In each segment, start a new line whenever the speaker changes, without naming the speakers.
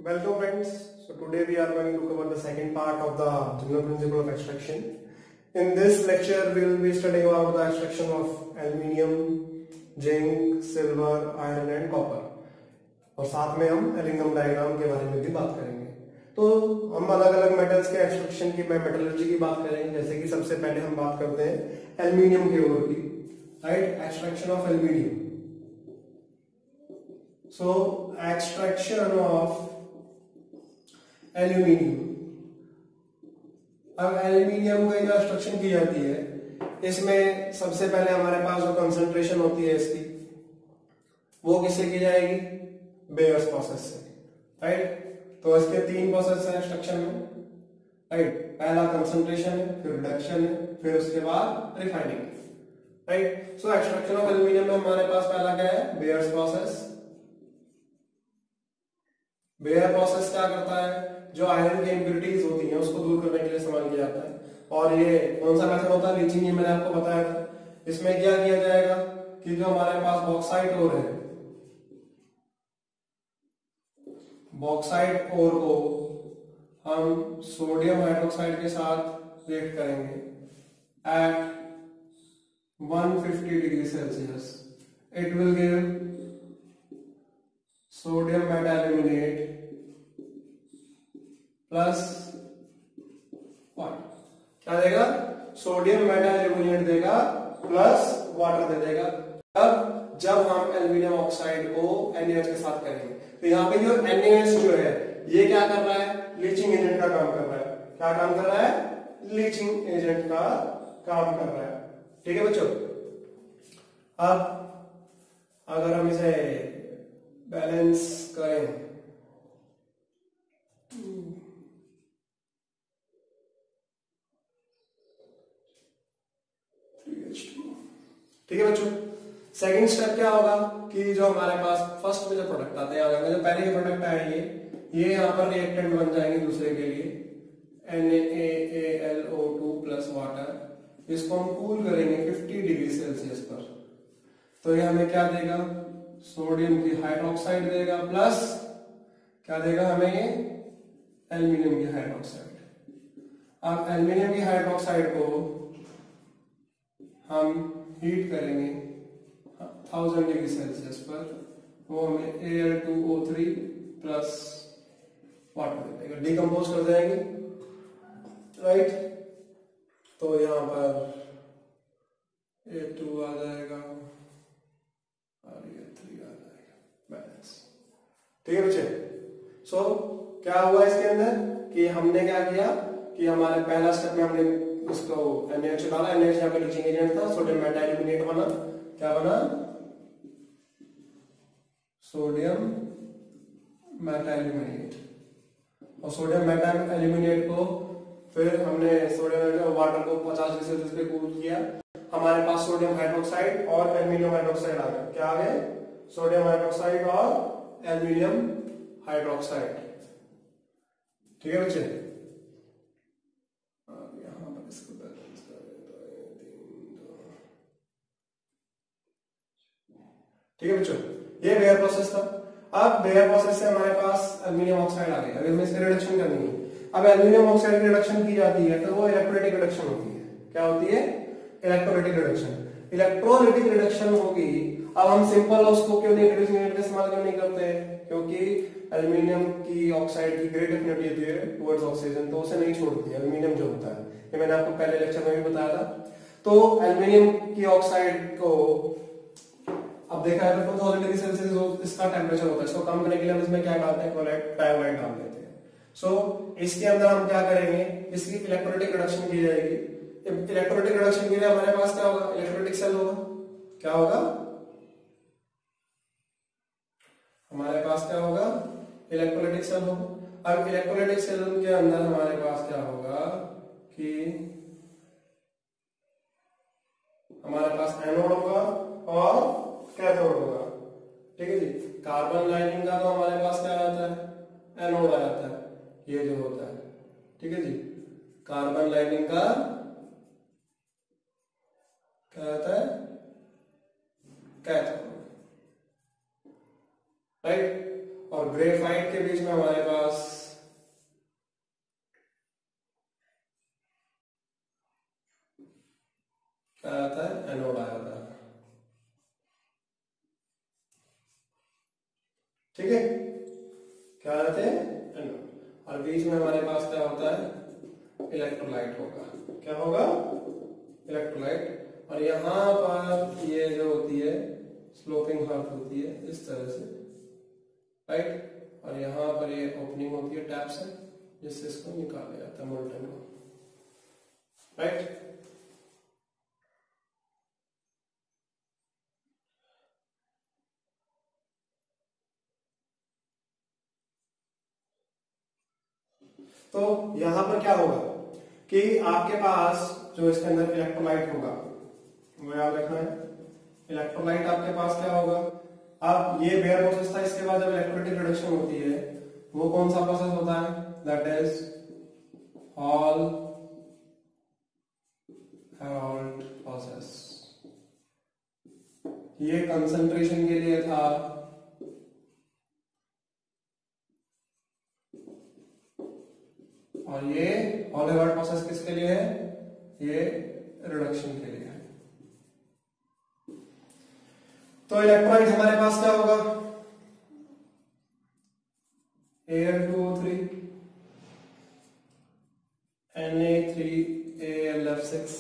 Welcome friends. So today we are going to cover the second part of the general principle of extraction. In this lecture we will be studying about the extraction of aluminium, zinc, silver, iron and copper. और साथ में हम Ellingham diagram के बारे में भी बात करेंगे। तो हम अलग अलग मेटल्स के एक्सट्रैक्शन की मेटलर्जी की बात करेंगे। जैसे कि सबसे पहले हम बात करते हैं एल्यूमिनियम की ओर की, right? Extraction of aluminium. So extraction of aluminium, अब एल्यूमिनियम का जो एक्सट्रैक्शन की जाती है इसमें सबसे पहले हमारे पास जो कंसंट्रेशन होती है इसकी, वो किससे की जाएगी? बेयर्स प्रोसेस से, राइट? तो इसके तीन प्रोसेस है एक्सट्रैक्शन में, राइट? पहला कंसंट्रेशन है, फिर रिडक्शन है, फिर उसके बाद refining, right? So extraction of aluminium में हमारे पास पहला क्या है? Bears process. बेयर प्रोसेस क्या करता है? जो आयरन की इम्प्योरिटीज होती हैं उसको दूर करने के लिए इस्तेमाल किया जाता है। और ये कौन सा मेथड होता है? लीचिंग। ये मैंने आपको बताया था। इसमें क्या किया जाएगा कि जो हमारे पास बॉक्साइट ओर है, बॉक्साइट ओर को हम सोडियम हाइड्रोक्साइड के साथ रिएक्ट करेंगे at 150 degree Celsius. It will give sodium metaluminate plus water. क्या देगा? सोडियम मेटाल्यूमिनेट देगा प्लस वाटर दे देगा। अब जब हम एल्यूमिनियम ऑक्साइड को NaOH के साथ करेंगे तो यहाँ पे जो NaOH जो है ये क्या कर रहा है? लीचिंग एजेंट का काम कर रहा है। क्या काम कर रहा है? लीचिंग एजेंट का काम कर रहा है। ठीक है बच्चों? अब अगर हम इसे बैलेंस करें, ठीक है बच्चों? सेकंड स्टेप क्या होगा कि जो हमारे पास फर्स्ट में जो प्रोडक्ट आते हैं, जो पहले के प्रोडक्ट आएंगे ये यहाँ पर रिएक्टेंट बन जाएंगे दूसरे के लिए, NaAlO2 प्लस वाटर। इसको हम कूल करेंगे 50 डिग्री सेल्सियस पर। तो ये हमें क्या देगा? सोडियम की हाइड्रोक्साइड देगा प्लस क्या देगा हमें? ये एल्यूमिनियम की हाइड्रोक्साइड। अब एल्यूमिनियम की हाइड्रोक्साइड को हम हीट करेंगे 1000 डिग्री सेल्सियस पर। वो हमें Al2O3 प्लस वाटर दे देगा, डिकम्पोज कर देंगे, राइट? तो यहां पर A2 आ जाएगा और A3 आ जाएगा, बैलेंस। ठीक है बच्चे? सो क्या हुआ इसके अंदर कि हमने क्या किया कि हमारे पहला स्टेप में हमने उसको NaOH डाला। NaOH यहाँ पे लीचिंग एजेंट था, सोडियम मेटाल्यूमिनेट बना। क्या बना? सोडियम मेटाल्यूमिनेट। और सोडियम मेटाल्यूमिनेट को फिर हमने सोडियम वाटर को 50 डिग्री सेल्सियस पे कूल किया। हमारे पास सोडियम हाइड्रोक्साइड और एल्यूमिनियम हाइड्रोक्साइड आ गया। क्या आ गए? सोडियम हाइड्रोक्साइड और एल्यूमिनियम हाइड्रोक्साइड। ठीक है बच्चे? ठीक है बच्चों? ये बेयर प्रोसेस था। अब बेयर प्रोसेस से हमारे पास एल्यूमिनियम ऑक्साइड आ गया। अगर हमें इसकी रिडक्शन करनी है, अब एल्यूमिनियम ऑक्साइड की रिडक्शन की जाती है तो वो इलेक्ट्रोलाइटिक रिडक्शन होती है। क्या होती है? Electrolytic reduction. इलेक्ट्रोलाइटिक रिडक्शन होगी। अब हम सिंपल उसको क्यों नहीं रिड्यूसिंग एजेंट का इस्तेमाल क्यों नहीं करते? क्योंकि एल्यूमिनियम की ऑक्साइड की ग्रेट एफिनिटी होती है टुवर्ड्स ऑक्सीजन, तो उसे नहीं छोड़ती एल्यूमिनियम जो होता है। ये मैंने आपको पहले लेक्चर में भी बताया था। तो एल्यूमिनियम की ऑक्साइड को अब देखा है तो 1000 डिग्री सेल्सियस इसका टेम्परेचर होता है। इसको कम करने के लिए हम इसमें क्या डालते हैं? टायोलाइट डाल देते हैं। सो इसके अंदर हम क्या करेंगे? इसकी इलेक्ट्रोलाइटिक रिडक्शन की जाएगी। इलेक्ट्रोलाइटिक रिडक्शन के लिए हमारे पास क्या होगा? इलेक्ट्रोलाइटिक सेल होगा। क्या होगा? हमारे पास क्या होगा? इलेक्ट्रोलाइटिक सेल होगा। अब इलेक्ट्रोलाइटिक सेल के अंदर हमारे पास क्या होगा कि हमारे पास एनोड होगा और कैथोड होगा। ठीक है जी? कार्बन लाइनिंग का तो हमारे पास क्या आता है? एनोड आ जाता है, ये जो होता है। ठीक है जी? कार्बन लाइनिंग का क्या आता है? Cathode, right? और और ग्रेफाइट के बीच में हमारे पास क्या आता है, एनोड आया होता है। ठीक है, क्या आते हैं, एनोड। और बीच में हमारे पास क्या होता है, इलेक्ट्रोलाइट होगा। क्या होगा, इलेक्ट्रोलाइट। और यहां पर ये जो होती है स्लोपिंग हार्ट होती है इस तरह से, राइट। और यहां पर ये ओपनिंग होती है टैप से, जिससे इसको निकाला जाता है मोल्टन को, राइट। तो यहां पर क्या होगा कि आपके पास जो इसके अंदर इलेक्ट्रोलाइट होगा वो याद रखना है। इलेक्ट्रोलाइट आपके पास क्या होगा, अब ये बेयर प्रोसेस था, इसके बाद जब इलेक्ट्रोलाइटिक रिडक्शन होती है वो कौन सा प्रोसेस होता है, that is hall Herald process. ये कंसंट्रेशन के लिए था, और ये हॉल हेराल्ड प्रोसेस किसके लिए है, ये रिडक्शन के लिए है। तो इलेक्ट्रोलाइट हमारे पास क्या होगा, Al2O3 Na3Al6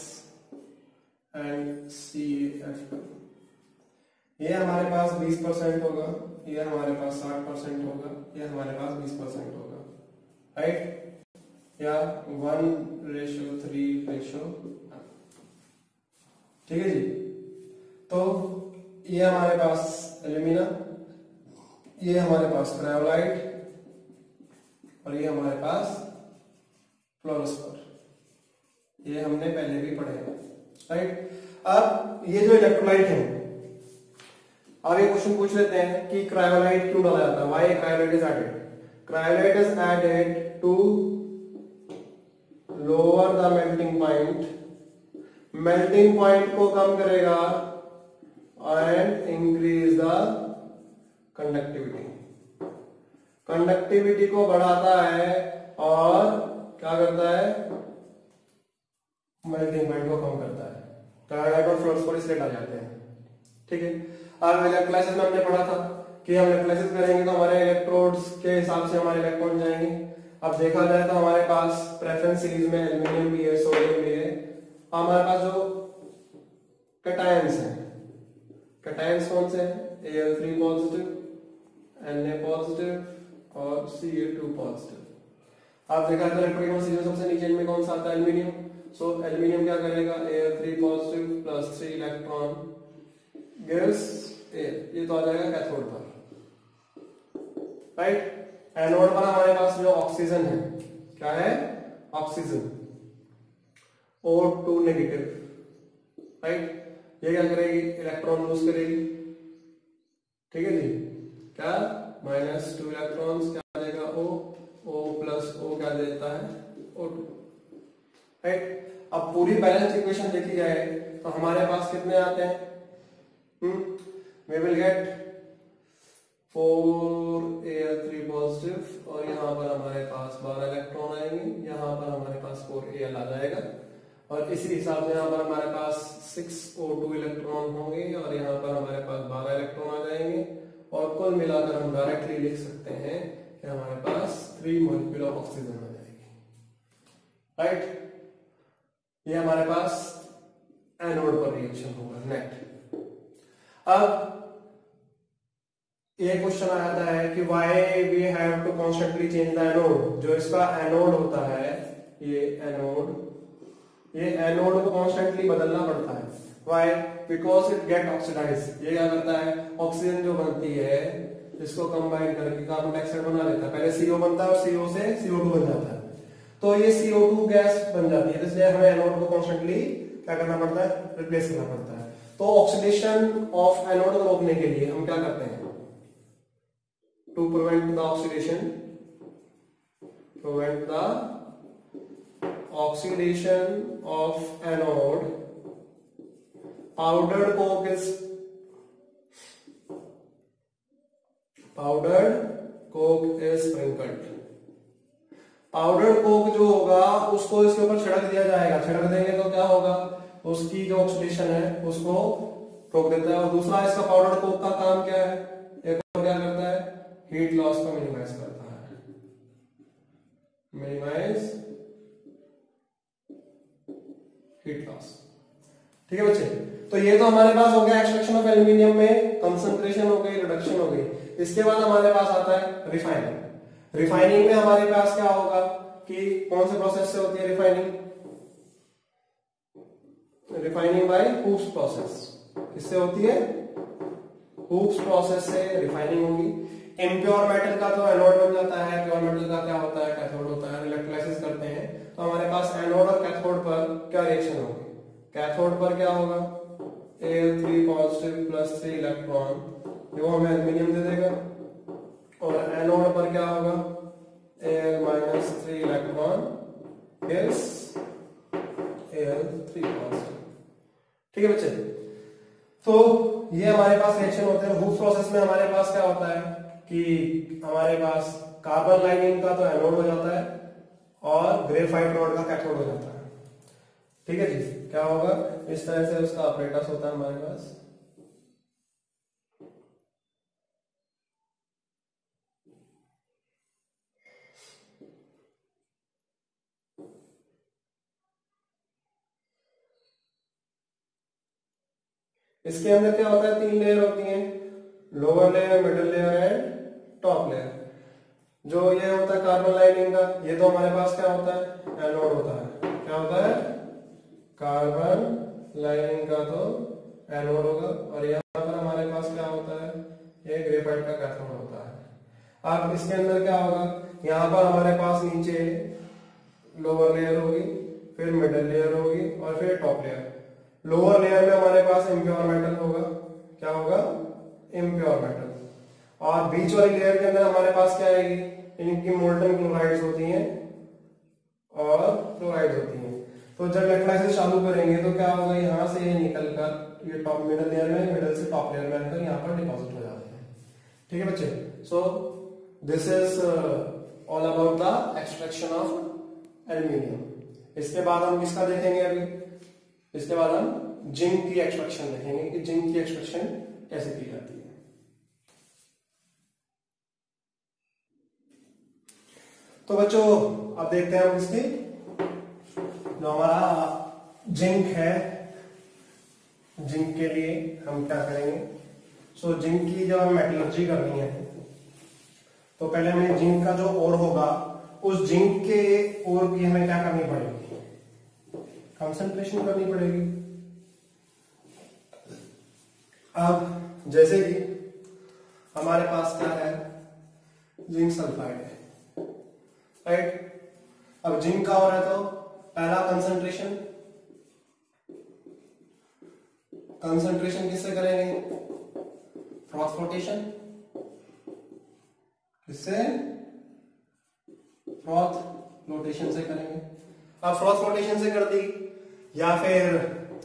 एंड CF2। ये हमारे पास 20% होगा, ये हमारे पास 60% होगा, ये हमारे पास 20% होगा, राइट। या 1:3:1। ठीक है जी। तो ये हमारे पास एल्यूमिना, ये हमारे पास क्रायोलाइट, और ये हमारे पास फ्लोरोस्पर। ये हमने पहले भी पढ़े हैं, राइट। अब ये जो इलेक्ट्रोलाइट है, अब ये क्वेश्चन पूछ लेते हैं कि क्रायोलाइट क्यों डाला जाता है, why cryolite is added. Cryolite is added to lower the melting point, melting point को कम करेगा and increase the conductivity, conductivity को बढ़ाता है और क्या करता है, मेल्टिंग पॉइंट को कम करता है। क्रायोलाइट और फ्लोरोस्पर इसलिए डाले जाते हैं, ठीक है। अब इलेक्ट्रोलाइसिस में हमने पढ़ा था कि हम इलेक्ट्रोलाइसिस करेंगे तो हमारे इलेक्ट्रोड्स के हिसाब से हमारे इलेक्ट्रॉन जाएंगे। अब देखा जाए तो हमारे पास प्रेफरेंस सीरीज में एल्यूमिनियम भी है, सोडियम भी है। हमारे पास जो कैटायंस हैं, कैटायंस कौन से हैं, Al3 पॉजिटिव, Na पॉजिटिव और Ca2 पॉजिटिव। आप देखा जाए इलेक्ट्रोकेमिकल सीरीज में सबसे नीचे इनमें कौन सा आता है, एल्यूमिनियम। सो एल्यूमिनियम क्या करेगा, Al3 positive plus 3 electron gives A, ये तो आ जाएगा कैथोड पर, राइट। एनोड पर हमारे पास जो ऑक्सीजन है, क्या है, ऑक्सीजन O2 नेगेटिव, राइट। ये क्या करेगी, इलेक्ट्रॉन लूज करेगी, ठीक है जी। क्या, -2 इलेक्ट्रॉन्स, क्या देगा O प्लस O क्या देता है, O2, राइट। अब पूरी बैलेंस इक्वेशन देखी जाए तो हमारे पास कितने आते हैं, we will get 4Al3 positive, और यहाँ पर हमारे पास 12 इलेक्ट्रॉन आएंगे, यहाँ पर हमारे पास 4Al आ जाएगा, और इसी हिसाब से यहाँ पर हमारे पास 6O2 इलेक्ट्रॉन होंगे, और यहाँ पर हमारे पास 12 इलेक्ट्रॉन आ जाएंगे, और कुल मिलाकर हम डायरेक्टली लिख सकते हैं कि हमारे पास 3 मॉलिक्यूल ऑफ ऑक्सीजन आ जाएगी, राइट। ये हमारे पास एनोड पर रिएक्शन होगा, नेट। अब ये क्वेश्चन आता है कि why we have to constantly change the anode. जो इसका एनोड होता है, ये एनोड को कॉन्स्टेंटली बदलना पड़ता है। Why, because it get oxidise. ये क्या करता है, ऑक्सीजन जो बनती है इसको कंबाइन करके कार्बन डाइऑक्साइड बना लेता है। पहले CO बनता है और CO से CO2 बन जाता है, तो ये CO2 गैस बन जाती है, इसलिए हमें एनोड को कॉन्स्टेंटली क्या करना पड़ता है, रिप्लेस करना पड़ता है। तो ऑक्सीडेशन ऑफ एनोड को रोकने के लिए हम क्या करते हैं, to prevent the oxidation of anode, powdered coke is powdered coke is sprinkled. Powdered coke जो होगा उसको इसके ऊपर छिड़क दिया जाएगा, छिड़क देंगे तो क्या होगा, उसकी जो ऑक्सीडेशन है उसको रोक देता है। और दूसरा इसका पाउडर्ड कोक का काम क्या है, एक और क्या करता है, हीट लॉस को मिनिमाइज करता है, मिनिमाइज हीट लॉस। ठीक है बच्चे, तो ये तो हमारे पास हो गया एक्सट्रैक्शन ऑफ एल्यूमिनियम में कंसंट्रेशन हो गई, रिडक्शन हो गई। इसके बाद हमारे पास आता है रिफाइनिंग। रिफाइनिंग में हमारे पास क्या होगा कि कौन से प्रोसेस से होती है refining, refining by Hoopes process. किससे होती है, हुक्स प्रोसेस से रिफाइनिंग होगी। इम्प्योर मेटल का तो एनोड बन जाता है, प्योर मेटल का क्या होता है, कैथोड होता है। इलेक्ट्रोलाइसिस करते हैं तो हमारे पास एनोड और कैथोड पर क्या रिएक्शन होगी, कैथोड पर क्या होगा, Al3 पॉजिटिव प्लस 3 इलेक्ट्रॉन, जो हमें एल्यूमिनियम दे देगा। और एनोड पर क्या होगा, Al minus 3 electron gives Al3 positive. ठीक है बच्चे, तो ये हमारे पास रिएक्शन होते हैं। हुक्स प्रोसेस में हमारे पास क्या होता है कि हमारे पास कार्बन लाइनिंग का तो एनोड हो जाता है और ग्रेफाइट रॉड का कैथोड हो जाता है। ठीक है जी, क्या होगा, इस तरह से उसका ऑपरेटस होता है हमारे पास। इसके अंदर क्या होता है, 3 लेयर होती हैं, lower layer, middle layer and top layer. जो ये होता है कार्बन लाइनिंग का, ये तो हमारे पास क्या होता है, एनोड होता है। क्या होता है, कार्बन लाइनिंग का तो एनोड होगा। और यहाँ पर हमारे पास क्या होता है, ये ग्रेफाइट का कैथोड होता है। अब इसके अंदर क्या होगा, यहाँ पर हमारे पास नीचे लोअर लेयर होगी, फिर मिडिल लेयर होगी और फिर टॉप लेयर। लोअर लेयर में हमारे पास इम्प्योर मेटल होगा, क्या होगा, इम्प्योर मेटल। और बीच वाली लेयर के अंदर हमारे पास क्या आएगी, इनकी मोल्टन क्लोराइड्स होती हैं और क्लोराइड्स होती हैं। तो जब इलेक्ट्रोलाइसिस चालू करेंगे तो क्या होगा, यहाँ से ये निकलकर ये टॉप मिडिल लेयर में, मिडिल से टॉप लेयर में आकर यहाँ पर डिपॉजिट हो जाते हैं। ठीक है बच्चे, so this is all about the extraction of aluminium. इसके बाद हम किसका देखेंगे, अभी इसके बाद हम जिंक की एक्सट्रैक्शन देखेंगे कि जिंक की एक्सट्रैक्शन कैसे की जाती है। तो बच्चों अब देखते हैं हम इसकी, जो हमारा जिंक है, जिंक के लिए हम क्या करेंगे। सो जिंक की जब हमें मेटलर्जी करनी है तो पहले हमें जिंक का जो ओर होगा उस जिंक के ओर की हमें क्या करनी पड़ेगी, कंसंट्रेशन करनी पड़ेगी। अब जैसे कि हमारे पास क्या है, जिंक सल्फाइड है, राइट। अब जिंक का हो रहा है तो पहला कंसंट्रेशन, कंसंट्रेशन किससे करेंगे, फ्रॉथ फ्लोटेशन, किससे, फ्रॉथ फ्लोटेशन से करेंगे। अब फ्रॉथ फ्लोटेशन से कर दी, या फिर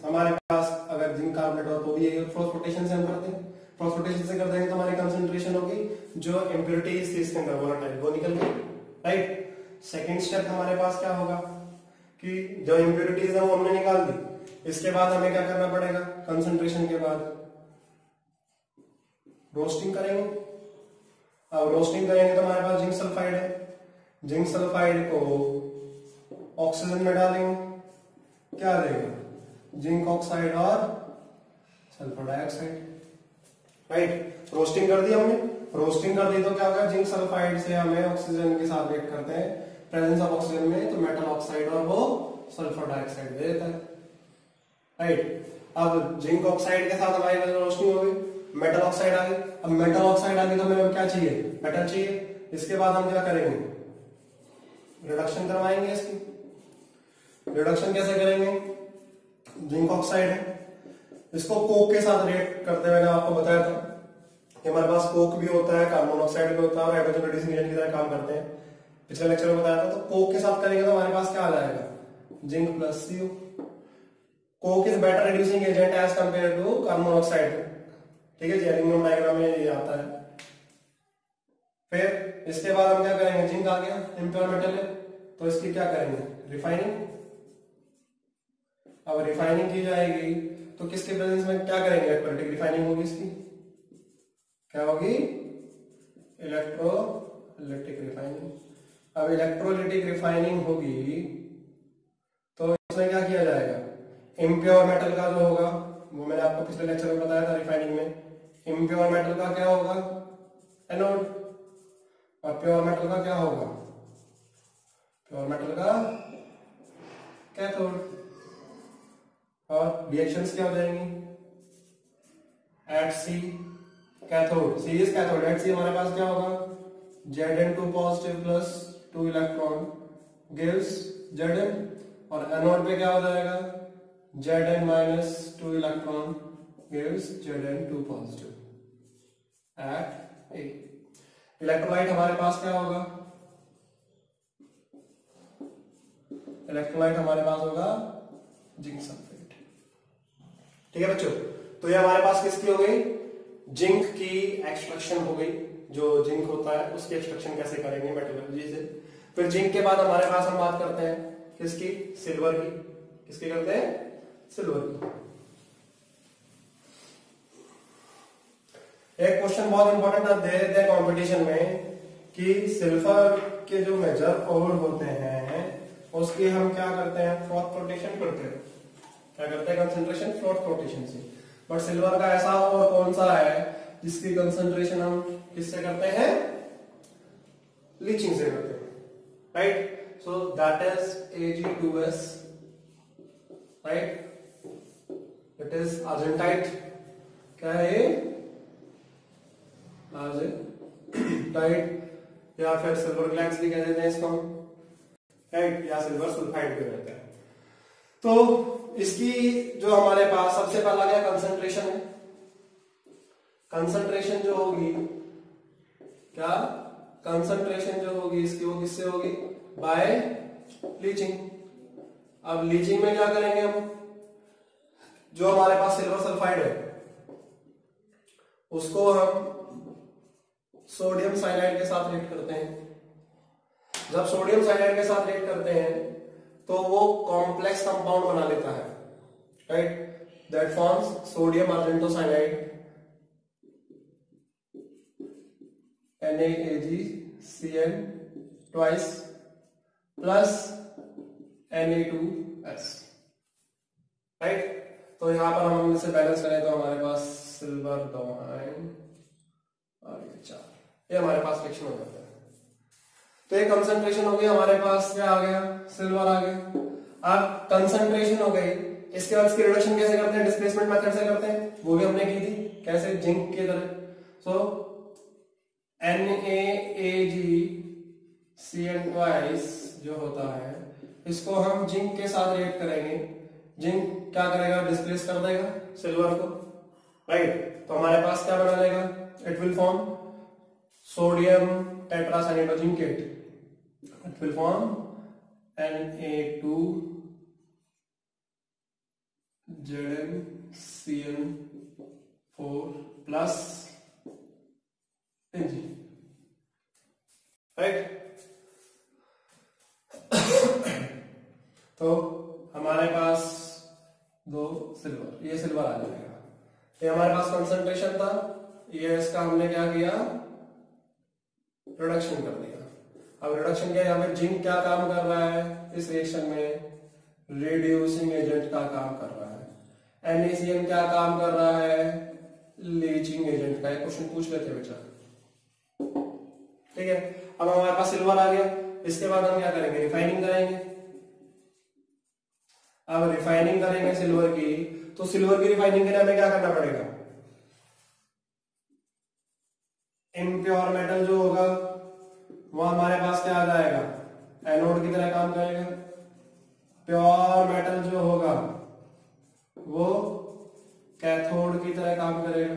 हमारे पास अगर जिंक कार्बोनेट हो तो भी यही फ्रॉथ फ्लोटेशन से हम करते हैं। फ्रॉथ फ्लोटेशन से कर देंगे तो हमारी कंसंट्रेशन होगी, जो इम्प्योरिटीज थी इसके अंदर वोलेटाइल वो निकल गई, राइट। सेकेंड स्टेप हमारे पास क्या होगा कि जो इम्प्योरिटीज है वो हमने निकाल दी। इसके बाद हमें क्या करना पड़ेगा, कंसंट्रेशन के बाद रोस्टिंग करेंगे। अब रोस्टिंग करेंगे तो हमारे पास जिंक सल्फाइड है, जिंक सल्फाइड को ऑक्सीजन में डालेंगे, क्या देगा, जिंक ऑक्साइड और सल्फर डाइऑक्साइड, राइट। रोस्टिंग कर दी हमने, रोस्टिंग कर दी तो क्या होगा, जिंक सल्फाइड से हमें ऑक्सीजन के साथ रिएक्ट करते हैं, प्रेजेंस ऑफ ऑक्सीजन में तो मेटल ऑक्साइड और वो सल्फर डाइऑक्साइड दे देता है, राइट। अब जिंक ऑक्साइड के साथ हमारी रोस्टिंग हो गई, मेटल ऑक्साइड आ गई। अब मेटल ऑक्साइड आ गई तो हमें क्या चाहिए, मेटल चाहिए। इसके बाद हम क्या करेंगे, रिडक्शन करवाएंगे इसकी। रिडक्शन कैसे करेंगे, जिंक ऑक्साइड है, इसको कोक के साथ रिएक्ट करते हुए मैंने आपको बताया था कि हमारे पास कोक भी होता है, कार्बन मोनोऑक्साइड भी होता है और हाइड्रोजन रिड्यूसिंग एजेंट की तरह काम करते हैं। पिछले लेक्चर में बताया था। तो कोक के साथ करेंगे तो हमारे पास क्या आ जाएगा, zinc plus CO। Coke is better reducing agent as compare to carbon monoxide. ठीक है जी, एल्यूमिनियम डायग्राम में ये आता है। फिर इसके बाद हम क्या करेंगे, जिंक आ गया, इम्प्योर मेटल है, तो इसकी क्या करेंगे, रिफाइनिंग। अब रिफाइनिंग की जाएगी तो किसके प्रेजेंस में क्या करेंगे, इलेक्ट्रोलाइटिक रिफाइनिंग होगी, इसकी क्या होगी, इलेक्ट्रोलाइटिक रिफाइनिंग। अब इलेक्ट्रोलाइटिक रिफाइनिंग होगी तो इसमें क्या किया जाएगा, इम्प्योर मेटल का जो होगा, वो मैंने आपको पिछले लेक्चर में बताया था रिफाइनिंग में, इम्प्योर मेटल का क्या होगा, एनोड, और प्योर मेटल का क्या होगा, प्योर मेटल का कैथोड। और रिएक्शंस क्या हो जाएंगी, at C cathode, C is cathode, at C हमारे पास क्या होगा, Zn2 positive plus 2 electron gives Zn, और एनोड पे क्या हो जाएगा, Zn minus 2 electron gives Zn2 positive at A. Electrolyte हमारे पास क्या होगा, इलेक्ट्रोलाइट हमारे पास होगा जिंक सल्फेट। ठीक है बच्चों, तो ये हमारे पास किसकी हो गई, जिंक की एक्सट्रैक्शन हो गई, जो जिंक होता है उसकी एक्सट्रैक्शन कैसे करेंगे मेटलर्जी से। फिर जिंक के बाद हमारे पास हम बात करते हैं किसकी, सिल्वर की, किसकी करते हैं, सिल्वर की। एक क्वेश्चन बहुत इंपॉर्टेंट दे देते हैं कंपटीशन में कि सिल्वर के जो मेजर ओर होते हैं उसकी हम क्या करते हैं, फोर्थ रोटेशन करते हैं, क्या करते हैं, कंसंट्रेशन फोर्थ रोटेशन से। बट सिल्वर का ऐसा और कौन सा है जिसकी कंसंट्रेशन हम किससे करते हैं, लीचिंग से करते हैं, right. So that is Ag2s, right, it is argentite, क्या है, अर्जेंटाइट, या फिर सिल्वर ग्लैंड्स भी कह देते हैं इसको, राइट, या सिल्वर सल्फाइड भी रहता है। तो इसकी जो हमारे पास सबसे पहला क्या कंसंट्रेशन है, कंसंट्रेशन जो होगी, क्या कंसंट्रेशन जो होगी इसकी, वो किससे होगी, बाय लीचिंग। अब लीचिंग में क्या करेंगे हम, जो हमारे पास सिल्वर सल्फाइड है उसको हम सोडियम साइनाइड के साथ रिएक्ट करते हैं। जब सोडियम साइनाइड के साथ रिएक्ट करते हैं तो वो कॉम्प्लेक्स कंपाउंड बना लेता है, right, that forms sodium argentocyanide NaAgCN twice plus Na2S, right. तो यहां पर हम इसे बैलेंस करें तो हमारे पास सिल्वर 2 आयन और ये 4, ये हमारे पास रिएक्शन हो जाता है। तो ये कंसंट्रेशन हो गई, हमारे पास क्या आ गया, सिल्वर आ गया। अब कंसंट्रेशन हो गई, इसके बाद इसकी रिडक्शन कैसे करते हैं, डिस्प्लेसमेंट मेथड से करते हैं, वो भी हमने की थी, कैसे, जिंक की तरह। सो NaAgCN ट्वाइस जो होता है इसको हम जिंक के साथ रिएक्ट करेंगे, जिंक क्या करेगा, डिस्प्लेस कर देगा सिल्वर को, राइट। तो हमारे पास क्या बना लेगा, it will form sodium tetracyanidozincate, it will form Na2ZnCN4 plus Ag, right. तो हमारे पास 2 सिल्वर, ये सिल्वर आ जाएगा, ये हमारे पास कंसंट्रेशन था, ये इसका हमने क्या किया, रिडक्शन कर दिया। अब रिडक्शन क्या, यहाँ पे जिंक क्या काम कर रहा है इस रिएक्शन में, रिड्यूसिंग एजेंट का काम कर रहा है। NaCN क्या काम कर रहा है, लीचिंग एजेंट का। क्वेश्चन पूछ लेते हैं बेटा, ठीक है। अब हमारे पास सिल्वर आ गया, इसके बाद हम क्या करेंगे, रिफाइनिंग करेंगे। अब रिफाइनिंग करेंगे सिल्वर की, तो सिल्वर की रिफाइनिंग के लिए हमें क्या करना पड़ेगा, इम्प्योर मेटल जो होगा वो हमारे पास क्या आ जाएगा, एनोड की तरह काम करेगा। प्योर मेटल जो होगा वो कैथोड की तरह काम करेगा,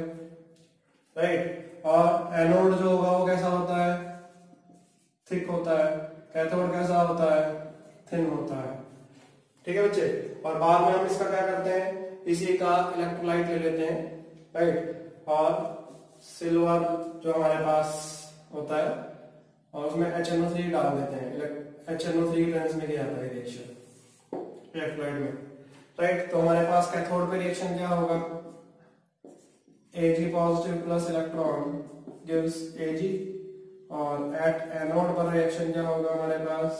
राइट। और एनोड जो होगा वो कैसा होता है, थिक होता है, कैथोड कैसा होता है, थिन होता है, ठीक है बच्चे। और बाद में हम इसका क्या करते हैं, इसी का इलेक्ट्रोलाइट ले लेते हैं, राइट। और सिल्वर जो हमारे पास होता होता है और उसमें HNO3 डाल देते हैं, HNO3 की प्रेजेंस में क्या जाता है रिएक्शन इलेक्ट्रोलाइट में, राइट। तो हमारे पास कैथोड पे रिएक्शन क्या होगा, Ag positive plus electron gives Ag, और एट एनोड पर रिएक्शन क्या होगा हमारे पास,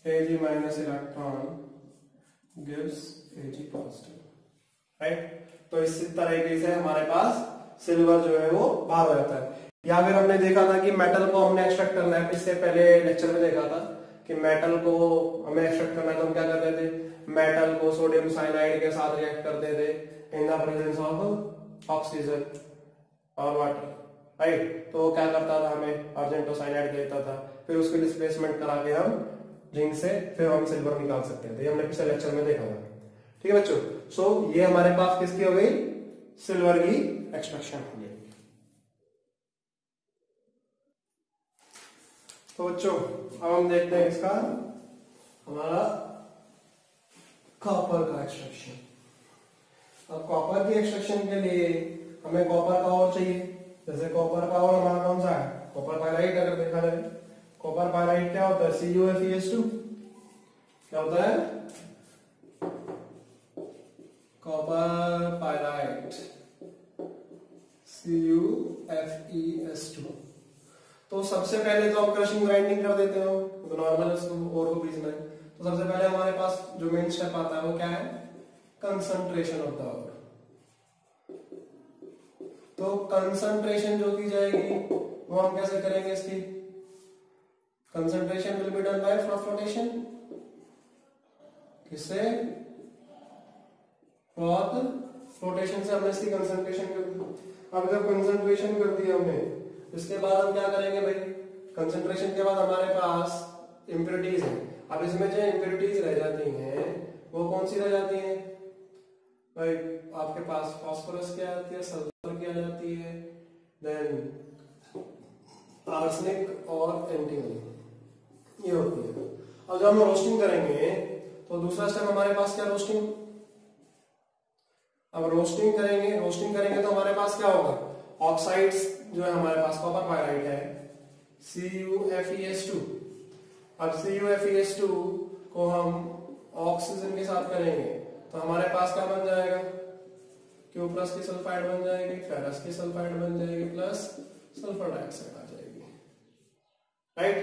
Ag minus electron gives Ag positive, right. तो इस तरीके से हमारे पास सिल्वर जो है वो बाहर हो जाता है। या फिर हमने देखा था कि मेटल को हमने एक्सट्रैक्ट करना है, इससे पहले लेक्चर में देखा था कि मेटल को हमें एक्सट्रैक्ट करना है तो हम क्या करते थे, मेटल को सोडियम साइनाइड के साथ रिएक्ट करते थे in the presence of oxygen और वाटर, राइट। तो वो क्या करता था, हमें अर्जेंटो साइनाइड देता था, फिर उसकी डिस्प्लेसमेंट करा के हम जिंक से फिर हम सिल्वर निकाल सकते थे, हमने पिछले लेक्चर में देखा था, ठीक है बच्चों। सो ये हमारे पास किसकी हो गई, सिल्वर की एक्सट्रैक्शन हो गई। तो बच्चों अब हम देखते हैं इसका हमारा कॉपर का एक्सट्रैक्शन। अब कॉपर की एक्सट्रैक्शन के लिए हमें कॉपर का और चाहिए, जैसे कॉपर का और हमारा कौन सा है, कॉपर पाइराइट। अगर देखा जाए कॉपर पाइराइट क्या होता है, CuFeS2 क्या होता है, कॉपर पाइराइट CuFeS2। तो सबसे पहले तो हम क्रशिंग ग्राइंडिंग कर देते हो, तो नॉर्मल इसको और को पीसना है। तो सबसे पहले हमारे पास जो मेन स्टेप आता है वो क्या है, कंसंट्रेशन ऑफ द ओर। तो कंसंट्रेशन जो की जाएगी वो हम कैसे करेंगे, इसकी concentration will be done by flotation, किससे, फ्लोटेशन से हमने इसकी कंसंट्रेशन कर दी। अब जब कंसंट्रेशन कर दी हमने, इसके बाद हम क्या करेंगे भाई, कंसंट्रेशन के बाद हमारे पास इम्प्योरिटीज है। अब इसमें जो इम्प्योरिटीज रह जाती हैं वो कौन सी रह जाती हैं भाई, आपके पास फास्फोरस की आ जाती है, सल्फर की आ जाती है, देन आर्सेनिक और एंटीमनी, ये होती है। अब जब हम रोस्टिंग करेंगे तो दूसरा स्टेप हमारे पास क्या, रोस्टिंग। अब रोस्टिंग करेंगे तो हमारे पास क्या होगा, ऑक्साइड्स जो है हमारे पास कॉपर पाइराइट है CuFeS2। अब CuFeS2 को हम ऑक्सीजन के साथ करेंगे तो हमारे पास क्या बन जाएगा, Q प्लस की सल्फाइड बन जाएगी, फेरस की सल्फाइड बन जाएगी, प्लस सल्फर डाइऑक्साइड आ जाएगी, right.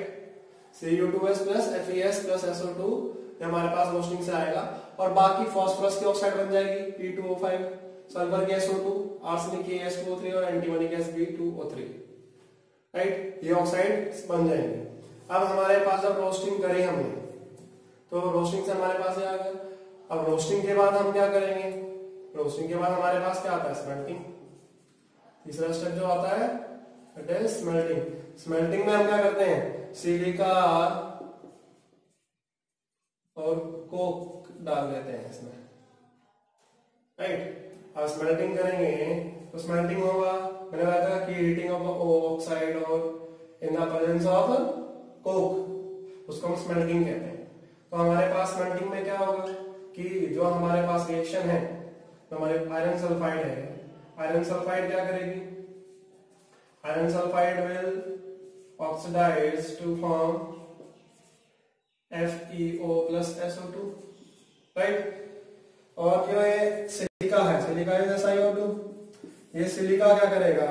Cu2S plus FeS plus SO2 ये हमारे पास रोस्टिंग से आएगा, और बाकी फास्फोरस की ऑक्साइड बन जाएगी P2O5, सल्फर की SO2, आर्सेनिक की H2O3 और एंटीमनी की Sb2O3, राइट। ये ऑक्साइड बन जाएंगे। अब हमारे पास जब रोस्टिंग करी हमने तो रोस्टिंग से हमारे पास ये आ गया। अब रोस्टिंग के बाद हम क्या करेंगे, रोस्टिंग के बाद हमारे पास क्या आता है, स्मेल्टिंग। तीसरा स्टेप जो आता है इट इज स्मेल्टिंग। स्मेल्टिंग में हम क्या करते हैं, सिलिका और कोक डाल देते हैं इसमें, राइट। अब स्मेल्टिंग करेंगे तो स्मेल्टिंग होगा, मैंने बताया था कि हीटिंग ऑफ ऑक्साइड और in the presence of Coke, उसको हम स्मेल्टिंग कहते हैं। तो हमारे पास स्मेल्टिंग में क्या होगा कि जो हमारे पास रिएक्शन है, तो हमारे आयरन सल्फाइड है, आयरन सल्फाइड क्या करेगी, iron sulphide will oxidise to form FeO plus SO2, right. और जो ये सिलिका है, सिलिका इज SiO2, ये सिलिका क्या करेगा,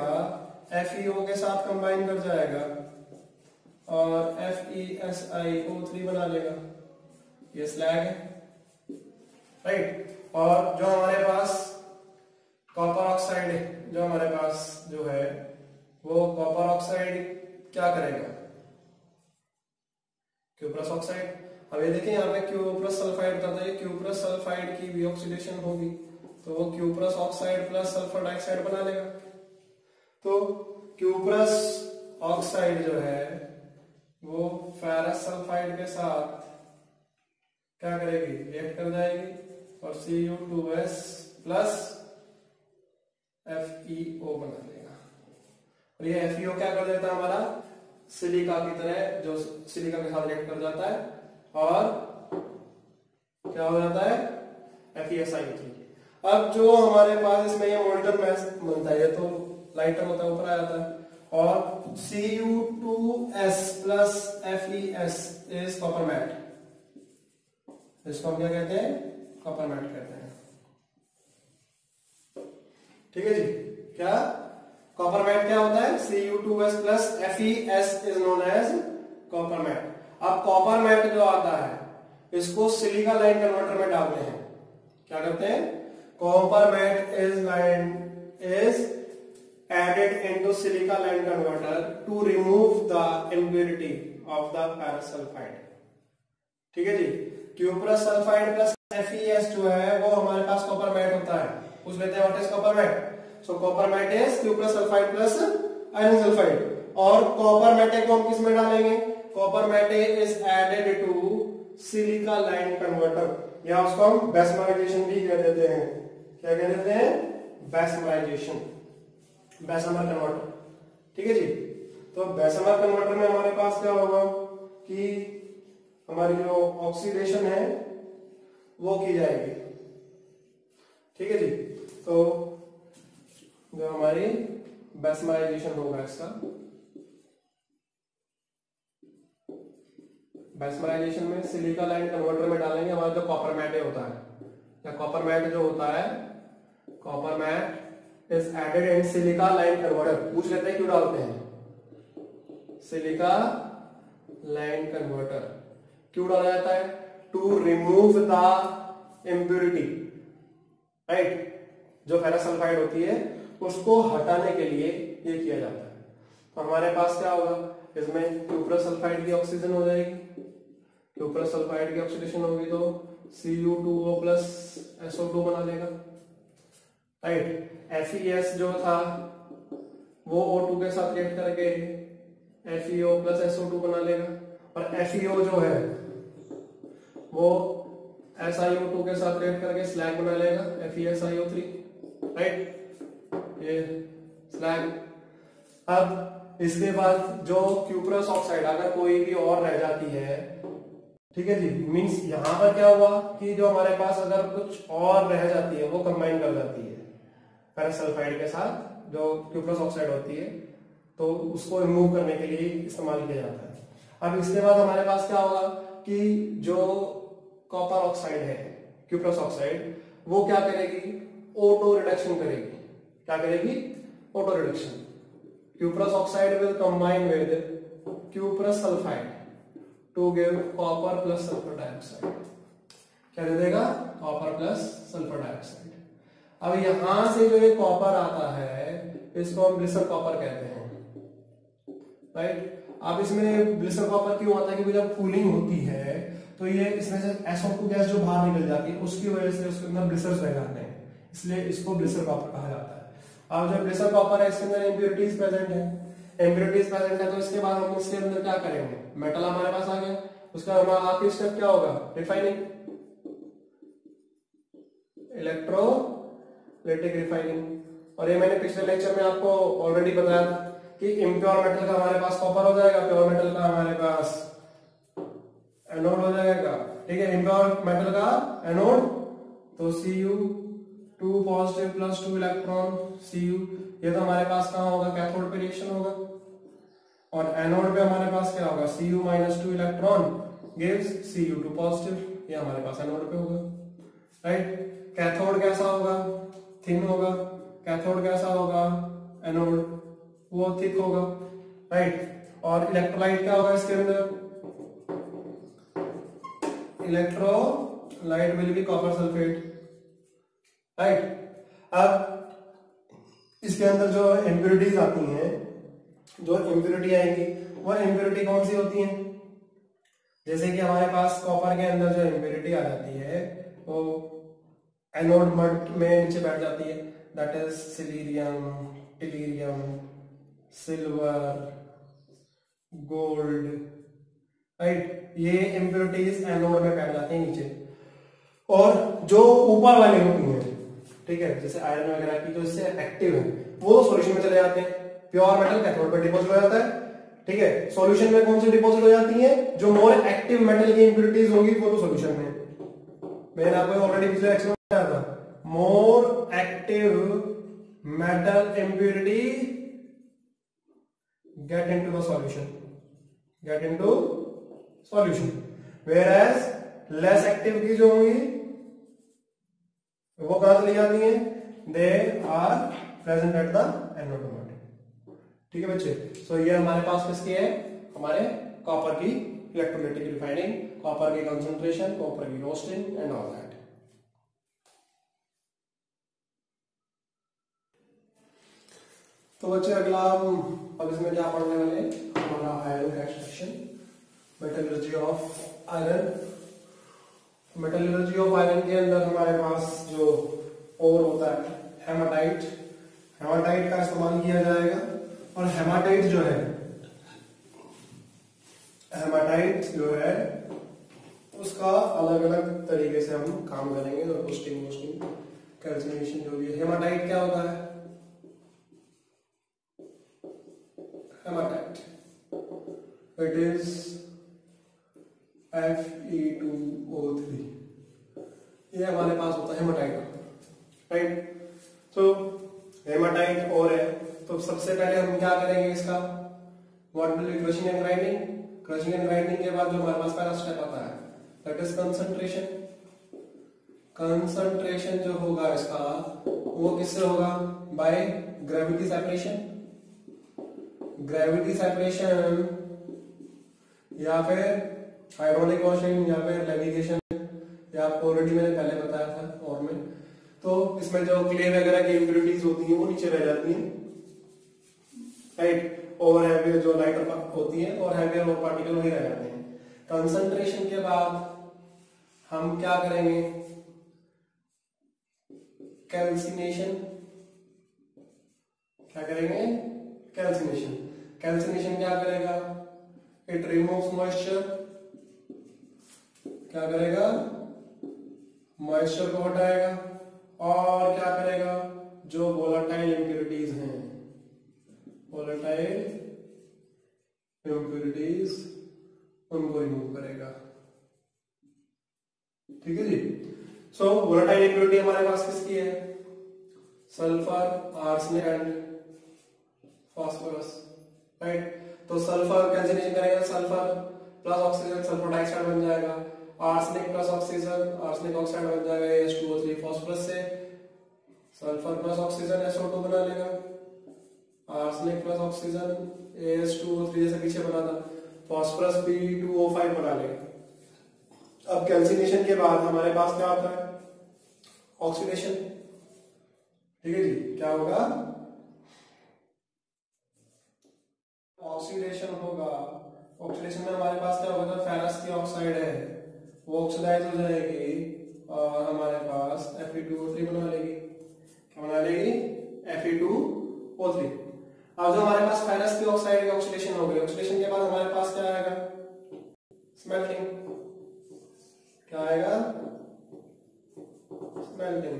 FeO के साथ कंबाइन कर जाएगा और FeSiO3 बना लेगा, ये स्लैग है, राइट। और जो हमारे पास कॉपर ऑक्साइड है, जो हमारे पास जो है वो कॉपर ऑक्साइड क्या करेगा, क्यूप्रस ऑक्साइड। अब ये देखिए यहाँ पे क्यूप्रस सल्फाइड करता है, क्यूप्रस सल्फाइड की भी ऑक्सीडेशन होगी तो वो cuprous oxide plus sulphur dioxide बना लेगा। तो क्यूप्रस ऑक्साइड जो है वो फेरस सल्फाइड के साथ क्या करेगी, रिएक्ट कर जाएगी और Cu2S प्लस FeO बना लेगा। और ये FeO क्या कर देता है, हमारा सिलिका की तरह जो सिलिका के साथ रिएक्ट कर जाता है और क्या हो जाता है, FeSiO3। अब जो हमारे पास इसमें ये मोल्टन मैस बनता है, तो लाइटर होता है ऊपर आ जाता है, और Cu2s plus FeS is copper mat. इसको हम क्या कहते हैं? कॉपर मैट कहते हैं। ठीक है जी। क्या कॉपर मैट क्या होता है? Cu2s plus FeS is known as copper matte. अब कॉपर मैट जो आता है इसको सिलिका लाइन कन्वर्टर में डालते हैं। क्या करते हैं? Copper matte is added into silica line converter to remove the impurity of the parasulfide। ठीक है जी। क्यूप्रस सल्फाइड प्लस FeS जो है वो हमारे पास कॉपर मैट होता है। पूछ लेते हैं what is copper matte. So copper matte is cuprous sulphide plus iron sulphide. और कॉपर मैटे को हम किस में डालेंगे? Copper matte is added to silica line converter, या उसको हम बेसमराइजेशन भी कह देते हैं। क्या कह देते हैं? बेसमराइजेशन, बेसमर कन्वर्टर। ठीक है जी। तो बेसमर कन्वर्टर में हमारे पास क्या होगा कि हमारी जो ऑक्सीडेशन है वो की जाएगी। ठीक है जी। तो जो हमारी बेसमराइजेशन होगा, इसका बेसमराइजेशन में सिलिका लाइन कन्वर्टर में डालेंगे हमारा जो कॉपर मैट होता है, या कॉपर मैट जो होता है, copper matte is added in silica line converter. पूछ लेते हैं क्यों डालते हैं? सिलिका लाइन कन्वर्टर क्यों डाला जाता है? To remove the impurity, right. जो फेरस सल्फाइड होती है उसको हटाने के लिए ये किया जाता है। तो हमारे पास क्या होगा? इसमें क्यूप्रस सल्फाइड की ऑक्सीजन हो जाएगी। क्यूप्रस सल्फाइड की ऑक्सीडेशन होगी तो Cu2O plus SO2 बना लेगा, राइट। FeS जो था वो O2 के साथ रिएक्ट करके FeO plus SO2 बना लेगा, और FeO जो है वो SiO2 के साथ रिएक्ट करके स्लैग बना लेगा, FeSiO3, राइट। ये स्लैग। अब इसके बाद जो क्यूप्रस ऑक्साइड अगर कोई भी और रह जाती है, ठीक है जी, मींस यहां पर क्या हुआ कि जो हमारे पास अगर कुछ और रह जाती है वो कंबाइन कर जाती है फेरस सल्फाइड के साथ, जो क्यूप्रस ऑक्साइड होती है, तो उसको रिमूव करने के लिए इस्तेमाल किया जाता है। अब इसके बाद हमारे पास क्या होगा कि जो कॉपर ऑक्साइड है, क्यूप्रस ऑक्साइड, वो क्या करेगी? ऑटो रिडक्शन करेगी। क्या करेगी? Auto reduction. Cuprous oxide will combine with cuprous sulphide to give copper plus sulphur dioxide. क्या दे देगा? Copper plus sulphur dioxide. अब यहां से जो ये कॉपर आता है इसको हम ब्लिसर कॉपर कहते हैं, राइट। अब इसमें ब्लिसर कॉपर क्यों आता है? क्योंकि जब कूलिंग होती है तो ये इसमें से SO2 गैस जो बाहर निकल जाती है उसकी वजह से उसके अंदर ब्लिसर्स रह जाते हैं, इसलिए इसको ब्लिसर कॉपर कहा जाता है। अब जब ब्लिसर कॉपर है इसके अंदर इम्प्योरिटीज प्रेजेंट है, इम्प्योरिटीज प्रेजेंट है, तो इसके बाद हम इसके अंदर क्या करेंगे? मेटल हमारे पास आ गया, उसका हमारा आखिरी स्टेप क्या होगा? Refining, electrolytic refining. और ये मैंने पिछले लेक्चर में आपको ऑलरेडी बताया था कि इम्प्योर मेटल का हमारे पास कॉपर हो जाएगा, प्योर मेटल का हमारे पास एनोड हो जाएगा। ठीक है, इम्प्योर मेटल का एनोड तो Cu2 positive plus 2 electron Cu, ये तो हमारे पास कहां होगा? कैथोड पे रिएक्शन होगा। और एनोड पे हमारे पास क्या होगा? Cu minus 2 electron gives Cu2 positive, ये हमारे पास एनोड पे होगा, राइट। कैथोड कैसा होगा? थिन होगा। कैथोड कैसा होगा? एनोड वो थिक होगा, राइट। और इलेक्ट्रोलाइट क्या होगा इसके अंदर? Electrolyte will be copper sulphate, right. अब इसके अंदर जो इम्प्योरिटीज आती हैं, जो इम्प्योरिटी आएंगी वो इम्प्योरिटी कौन सी होती है? जैसे कि हमारे पास कॉपर के अंदर जो इम्प्योरिटी आ जाती है वो एनोड मड में नीचे बैठ जाती है, that is selenium, tellurium, silver, gold, right. ये इम्प्योरिटीज एनोड में बैठ जाती है नीचे। और जो ऊपर वाली होती है, ठीक है, जैसे आयरन वगैरह की जो इससे एक्टिव है वो सॉल्यूशन में चले जाते हैं। प्योर मेटल कैथोड पर डिपॉजिट हो जाता है, ठीक है। सॉल्यूशन में कौन सी डिपॉजिट हो जाती है? जो मोर एक्टिव मेटल की इंप्योरिटीज होंगी वो तो सॉल्यूशन में, मैंने आपको ऑलरेडी पिछले लेक्चर में बताया था, more active metal impurity get into the solution, get into solution, whereas less active की जो होंगी वो कहां चली जाती हैं, they are present at the anode node। ठीक है बच्चे, सो ये हमारे पास किसकी है, हमारे कॉपर की इलेक्ट्रोलाइटिक रिफाइनिंग, कॉपर की कंसंट्रेशन, कॉपर की रोस्टिंग एंड ऑल दैट। तो बच्चे अगला हम अब इसमें क्या पढ़ने वाले हैं, हमारा आयरन का extraction, metallurgy of iron. Metallurgy of iron के अंदर हमारे पास जो ओर होता है हेमाटाइट, हेमाटाइट का इस्तेमाल किया जाएगा। और हेमाटाइट जो है, हेमाटाइट जो है उसका अलग अलग तरीके से हम काम करेंगे, रोस्टिंग रोस्टिंग कैल्सिनेशन जो भी है। हेमाटाइट क्या होता है, हेमाटाइट इट इज Fe2O3, ये हमारे पास होता है हेमाटाइट, राइट। तो हेमाटाइट और है, तो सबसे पहले हम क्या करेंगे इसका, what will be crushing and grinding. Crushing and grinding के बाद जो हमारे पास पहला स्टेप आता है दैट इज कंसंट्रेशन। कंसंट्रेशन जो होगा इसका वो किससे होगा, by gravity separation. Gravity separation या फिर हाइड्रोलिक वॉशिंग या फिर लेविगेशन, या आपको ऑलरेडी मैंने पहले बताया था और में। तो इसमें जो क्ले वगैरह की इम्प्योरिटीज होती हैं वो नीचे रह जाती हैं, राइट, और हैवियर जो लाइटर होती है और हैवियर और पार्टिकल वही रह जाते हैं। कंसंट्रेशन के बाद हम क्या करेंगे, कैल्सिनेशन। क्या करेंगे, कैल्सिनेशन। कैल्सिनेशन क्या करेगा, इट रिमूव्स मॉइस्चर। क्या करेगा, मॉइस्चर को हटाएगा। और क्या करेगा, जो वोलेटाइल इंप्योरिटीज हैं, वोलेटाइल इंप्योरिटीज उनको रिमूव करेगा। ठीक है जी। सो वोलेटाइल इंप्योरिटी हमारे पास किसकी है, sulphur, arsenic and phosphorus, right. तो सल्फर कैल्सिनेशन करेगा, sulphur plus oxygen sulphur dioxide बन जाएगा। Arsenic plus oxygen arsenic oxide बन जाएगा H2O3। फास्फोरस से सल्फर प्लस ऑक्सीजन SO2 बना लेगा। आर्सेनिक प्लस ऑक्सीजन H2O3 जैसे पीछे बना था, फास्फोरस P2O5 बना लेगा। अब कैल्सिनेशन के बाद हमारे पास क्या होता है, ऑक्सीडेशन। ठीक है जी, क्या होगा, ऑक्सीडेशन होगा। ऑक्सीडेशन में हमारे पास क्या होगा, फेरस की ऑक्साइड है वो ऑक्सीडाइज हो जाएगी और हमारे पास Fe2O3 बना लेगी। क्या बना लेगी, Fe2O3। अब जो हमारे पास फेरस की ऑक्साइड की ऑक्सीडेशन हो गई, ऑक्सीडेशन के बाद हमारे पास क्या आएगा, स्मेल्टिंग। क्या आएगा, स्मेल्टिंग।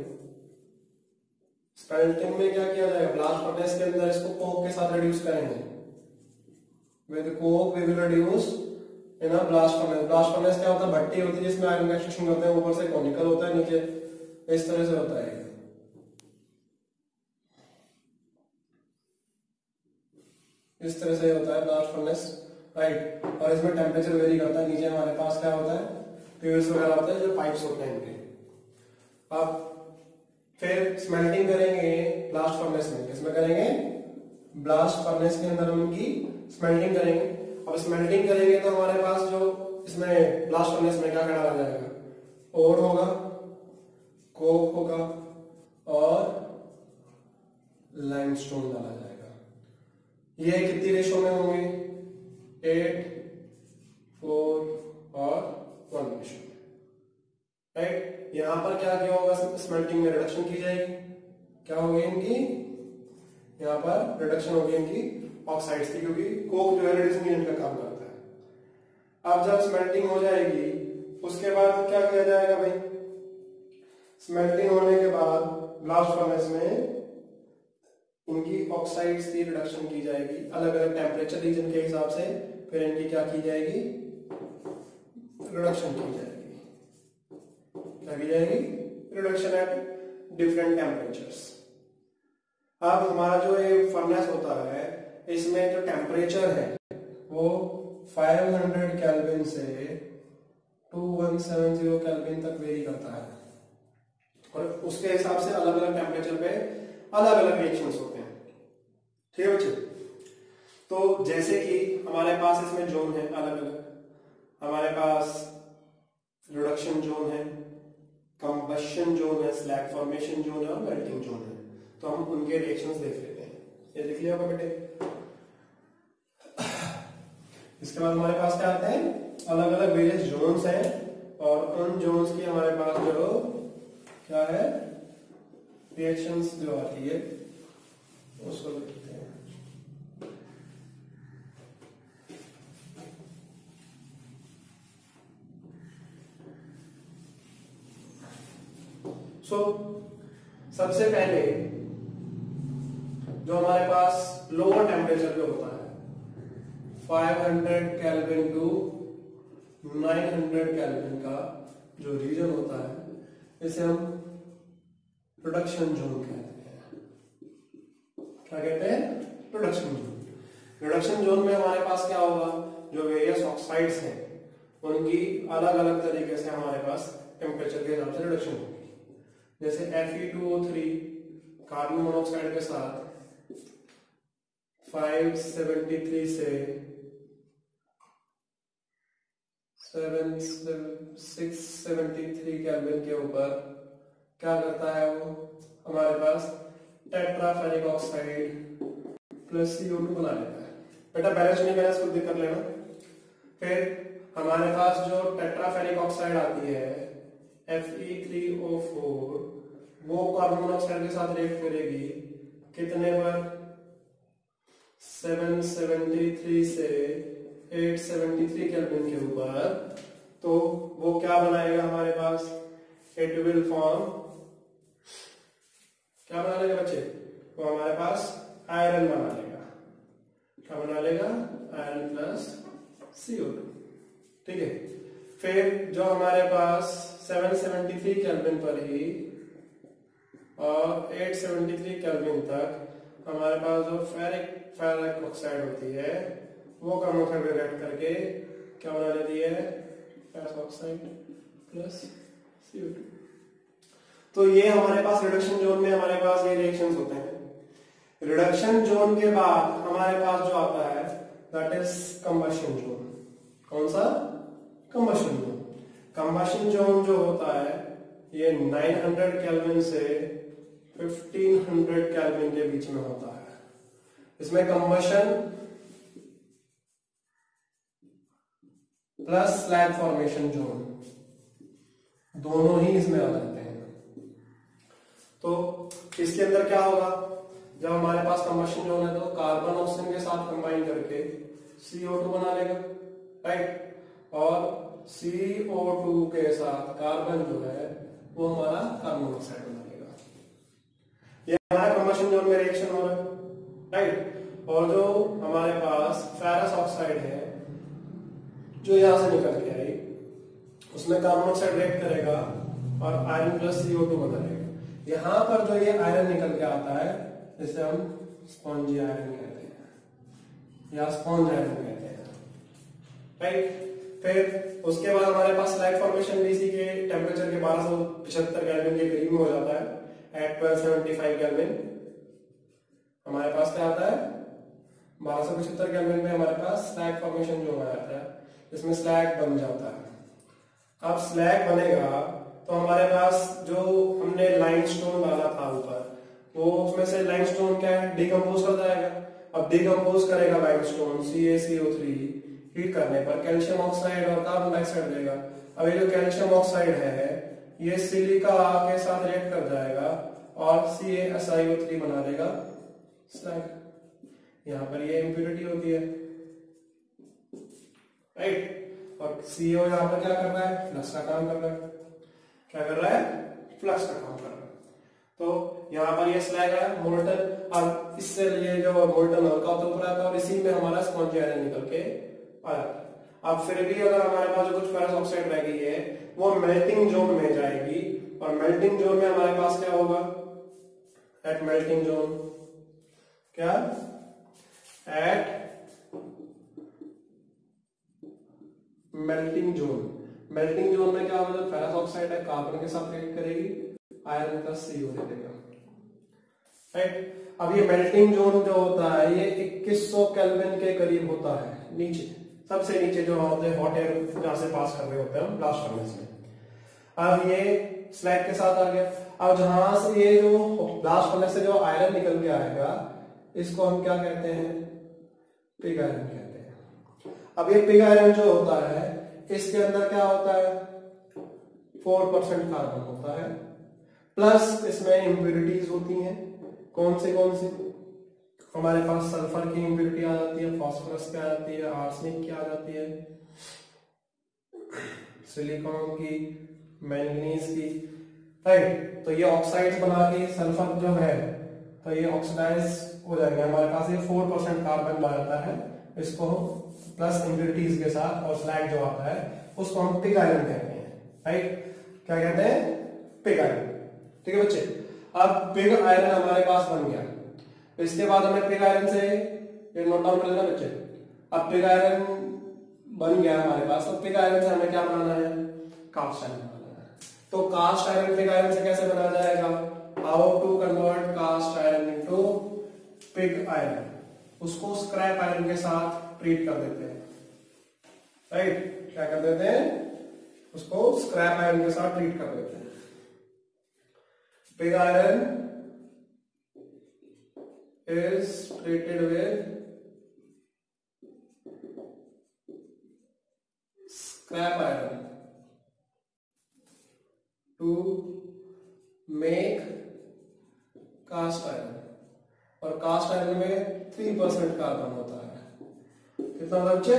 स्मेल्टिंग में क्या किया जाएगा, ब्लास्ट फर्नेस के अंदर इसको कोक के साथ रिड्यूस करेंगे। With coke we will reduce in a blast furnace। blast furnace क्या होता है, भट्टी होती है जिसमें आयरन का एक्सट्रैक्शन करते हैं, ऊपर से कॉनिकल होता है, नीचे इस तरह से होता है। इस तरह से होता है ब्लास्ट फर्नेस, राइट। और इसमें टेम्परेचर वेरी करता है। नीचे हमारे पास क्या होता है, ट्यूब्स वगैरह होते हैं जो पाइप्स होते हैं इनके। अब फिर स्मेल्टिंग करेंगे ब्लास्ट फर्नेस में। किसमें करेंगे, ब्लास्ट फर्नेस के अंदर हम इनकी स्मेल्टिंग करेंगे। अब स्मेल्टिंग करेंगे तो हमारे पास जो इसमें ब्लास्ट फर्नेस में क्या डाला जाएगा, ओर होगा, कोक होगा और लाइमस्टोन डाला जाएगा। ये कितनी रेशो में होंगे, 8, 4 और 1 रेशो में, राइट। यहां पर क्या किया होगा, स्मेल्टिंग में रिडक्शन की जाएगी। क्या होगी इनकी, यहां पर रिडक्शन होगी इनकी ऑक्साइड्स की, क्योंकि कोक जो है रिड्यूसिंग एजेंट का काम करता है। अब जब स्मेल्टिंग हो जाएगी उसके बाद क्या किया जाएगा भाई, स्मेल्टिंग होने के बाद ब्लास्ट फर्नेस में इनकी ऑक्साइड्स की रिडक्शन की जाएगी अलग अलग टेम्परेचर रीजन के हिसाब से। फिर इनकी क्या की जाएगी, रिडक्शन की जाएगी। क्या की जाएगी, रिडक्शन एट डिफरेंट टेम्परेचर्स। अब हमारा जो ये फर्नेस होता है इसमें जो टेम्परेचर है वो 500 केल्विन से 2170 केल्विन तक वेरी करता है, और उसके हिसाब से अलग अलग टेम्परेचर पे अलग अलग रिएक्शंस होते हैं। ठीक है बच्चे, तो जैसे कि हमारे पास इसमें जोन है अलग अलग, हमारे पास रिडक्शन जोन है, कंबशन जोन है, स्लैग फॉर्मेशन जोन है और मेल्टिंग जोन है। तो हम उनके रिएक्शंस देख लेते हैं। ये देख लिया होगा बेटे। इसके बाद हमारे पास क्या आते हैं, अलग अलग वेरियस जोन्स हैं, और उन जोन्स की हमारे पास जो क्या है रिएक्शंस जो आती है उसको देखते हैं। सबसे पहले जो हमारे पास लोअर टेम्परेचर पे होता है 500 केल्विन टू 900 केल्विन का जो रीजन होता है इसे हम प्रोडक्शन जोन कहते हैं। क्या कहते हैं? Production zone. प्रोडक्शन जोन में हमारे पास क्या होगा, जो वेरियस ऑक्साइड्स हैं उनकी अलग अलग तरीके से हमारे पास टेम्परेचर के हिसाब से रिडक्शन होगी। जैसे Fe2O3 कार्बन मोनोऑक्साइड के साथ 573 से 673 केल्विन के ऊपर क्या करता है, वो हमारे पास टेट्राफेरिक ऑक्साइड प्लस CO2 बना लेता है। बेटा बैलेंस नहीं बैलेंस खुद कर लेना। फिर हमारे पास जो टेट्राफेरिक ऑक्साइड आती है Fe3O4, वो कार्बन मोनोऑक्साइड के साथ रिएक्ट करेगी कितने पर, 773 से 873 केल्विन के ऊपर। तो वो क्या बनाएगा हमारे पास, इट विल फॉर्म, क्या बना लेगा बच्चे, वो हमारे पास आयरन बना लेगा। क्या बना लेगा, आयरन प्लस CO2। ठीक है। फिर जो हमारे पास 773 केल्विन पर ही और 873 केल्विन तक हमारे पास जो फेरिक ऑक्साइड होती है वो कम होकर रिएक्ट करके क्या बना लेती है, फेरस ऑक्साइड प्लस CO2। तो ये हमारे पास रिडक्शन जोन में हमारे पास ये रिएक्शंस होते हैं। रिडक्शन जोन के बाद हमारे पास जो आता है दैट इज कंबशन जोन। कौन सा? Combustion zone. कंबशन जोन जो होता है ये 900 केल्विन से 1500 केल्विन के बीच में होता है। इसमें combustion plus slag formation zone दोनों ही इसमें आ जाते हैं। तो इसके अंदर क्या होगा, जब हमारे पास कंबशन जोन है तो कार्बन ऑक्सीजन के साथ कंबाइन करके CO2 बना लेगा, राइट। और CO2 के साथ कार्बन जो है वो हमारा कार्बन मोनोऑक्साइड बना लेगा। ये हमारा कंबशन जोन में रिएक्शन हो रहा है, राइट। और जो हमारे पास फेरस ऑक्साइड है जो यहां से निकल के आई उसमें कार्बन मोनोऑक्साइड रिएक्ट करेगा और आयरन प्लस CO2 बना लेगा। यहां पर जो ये आयरन निकल के आता है जिसे हम स्पॉन्जी आयरन कहते हैं या स्पॉन्ज आयरन कहते हैं, राइट। फिर उसके बाद हमारे पास स्लैग फॉर्मेशन भी इसी के टेम्परेचर के 1275 केल्विन के करीब में हो जाता है। एट 1275 केल्विन हमारे पास क्या आता है, 1275 केल्विन में हमारे पास स्लैग फॉर्मेशन जो हो जाता है, इसमें स्लैग बन जाता है। अब स्लैग बनेगा तो हमारे पास जो हमने लाइमस्टोन डाला था ऊपर, वो उसमें से लाइमस्टोन क्या है, डिकम्पोज कर जाएगा। अब डिकम्पोज करेगा लाइमस्टोन CaCO3 हीट करने पर कैल्शियम ऑक्साइड और कार्बन डाइऑक्साइड देगा। अब ये जो कैल्शियम ऑक्साइड है ये सिलिका के साथ रिएक्ट कर जाएगा और CaSiO3 बना देगा स्लैग। यहां पर ये इंप्योरिटी होती है, राइट। और CO यहां पर क्या कर रहा है, फ्लक्स का काम कर रहा है। क्या कर रहा है, फ्लक्स का काम कर रहा है। तो यहाँ पर ये स्लैग है मोल्टन, और इससे ये जो मोल्टन हल्का होता ऊपर आता है और इसी में हमारा स्पॉन्जी आयरन निकल के आया। अब फिर भी अगर हमारे पास जो कुछ फेरस ऑक्साइड रह गई है वो मेल्टिंग जोन में जाएगी, और मेल्टिंग जोन में हमारे पास क्या होगा, एट मेल्टिंग जोन क्या, at melting zone. Melting zone में क्या होगा, फेरस ऑक्साइड है कार्बन के साथ रिएक्ट करेगी, आयरन का CO दे देगा, राइट। अब ये मेल्टिंग जोन जो होता है ये 2100 केल्विन के करीब होता है, नीचे सबसे नीचे जो होते हैं हॉट एयर जहां से पास कर रहे होते हैं हम ब्लास्ट फर्नेस में। अब ये स्लैग के साथ आ गया। अब जहां से ये जो ब्लास्ट फर्नेस से जो आयरन निकल के आएगा इसको हम क्या कहते हैं, पिग आयरन कहते हैं। अब ये पिग आयरन जो होता है इसके अंदर क्या होता है, 4% कार्बन होता है, प्लस इसमें इम्प्यूरिटीज होती हैं। कौन सी हमारे पास सल्फर की इम्प्यूरिटी आ जाती है, फास्फोरस की आ जाती है, आर्सेनिक की आ जाती है, सिलिकॉन की, मैंगनीज की, राइट। तो ये ऑक्साइड्स बना के सल्फर जो है तो ये ऑक्सीडाइज हो जाएंगे। हमारे पास ये 4% कार्बन बनाता है, इसको प्लस इम्प्यूरिटीज के साथ, और स्लैग जो आता है उसको हम पिग आयरन कहते हैं, राइट। क्या कहते हैं, पिग आयरन। ठीक है बच्चे, अब पिग आयरन हमारे पास बन गया। इसके बाद हमें पिग आयरन से ये नोट डाउन कर लेना बच्चे। अब पिग आयरन बन गया हमारे पास, अब पिग आयरन से हमें क्या बनाना है, कास्ट आयरन बनाना है। तो कास्ट आयरन पिग आयरन से कैसे बनाया जाएगा, how to convert cast iron into pig iron, उसको स्क्रैप आयरन के साथ ट्रीट कर देते हैं, राइट। क्या कर देते हैं, उसको स्क्रैप आयरन के साथ ट्रीट कर देते हैं। Pig iron is treated with scrap iron to make cast iron, और कास्ट आयरन में 3% कार्बन होता है। कितना बच्चे,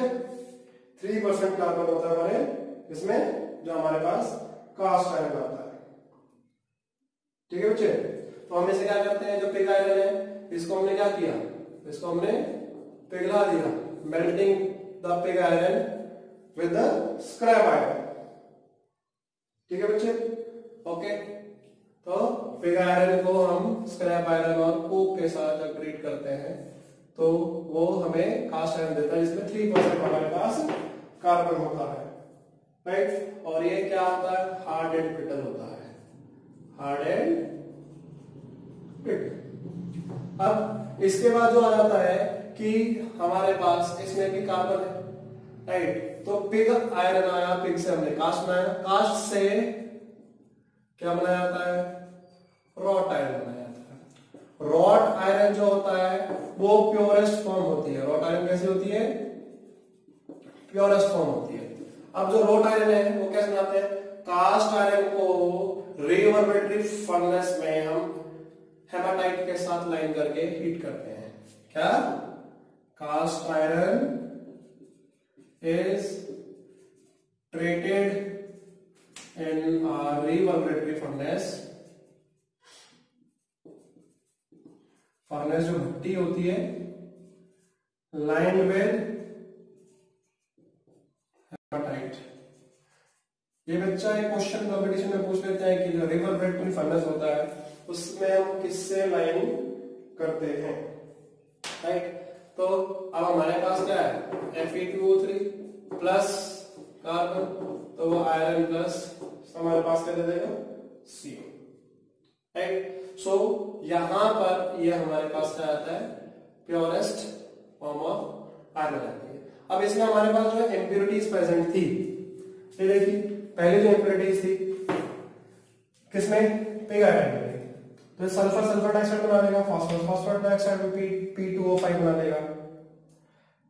3% कार्बन होता है हमारे इसमें, जो हमारे पास कास्ट आयरन आता है। ठीक है बच्चे, तो हम इसे क्या करते हैं, जो पिग आयरन है इसको हमने क्या किया, इसको हमने पिघला दिया, melting the pig iron with the scrap iron. ठीक है बच्चे, ओके। तो पिग आयरन को हम स्क्रैप आयरन और कोक के साथ जब ट्रीट करते हैं तो वो हमें कास्ट आयरन देता है, जिसमें 3% हमारे पास कार्बन होता है, राइट। और ये क्या होता है, हार्ड एंड ब्रिटल होता है, हार्ड एंड ब्रिटल। अब इसके बाद जो आ जाता है कि हमारे पास इसमें भी कार्बन है, राइट। तो पिग आयरन आया, पिग से हमने कास्ट बनाया, कास्ट से क्या बनाया जाता है, रॉट आयरन बनाया जाता है। रॉट आयरन जो होता है वो प्योरेस्ट फॉर्म होती है। रॉट आयरन कैसी होती है, प्योरेस्ट फॉर्म होती है। अब जो रॉट आयरन है वो कैसे बनाते हैं, कास्ट आयरन को रिवर्बरेटरी फर्नेस में हम हेमाटाइट के साथ लाइन करके हीट करते हैं। क्या, cast iron is treated in a reverberatory furnace। Furnace जो भट्टी होती है लाइन विद हेमाटाइट। ये बच्चा एक क्वेश्चन कॉम्पिटिशन में पूछ लेते हैं कि जो रिवर्बरेटरी फर्नेस होता है उसमें हम किससे लाइन करते हैं, राइट। तो अब हमारे पास क्या है, Fe2O3 प्लस कार्बन, तो वो आयरन प्लस हमारे पास क्या दे देगा, CO, राइट। सो यहां पर ये हमारे पास क्या आता है, प्योरेस्ट फॉर्म ऑफ आयरन आती है। अब इसमें हमारे पास जो है इम्प्यूरिटीज प्रेजेंट थी, ये देखिए पहले जो इम्प्यूरिटीज थी किसमें, पिग आयरन में, तो सल्फर डाइऑक्साइड बना देगा, फास्फोरस डाइऑक्साइड में P2O5 बना देगा,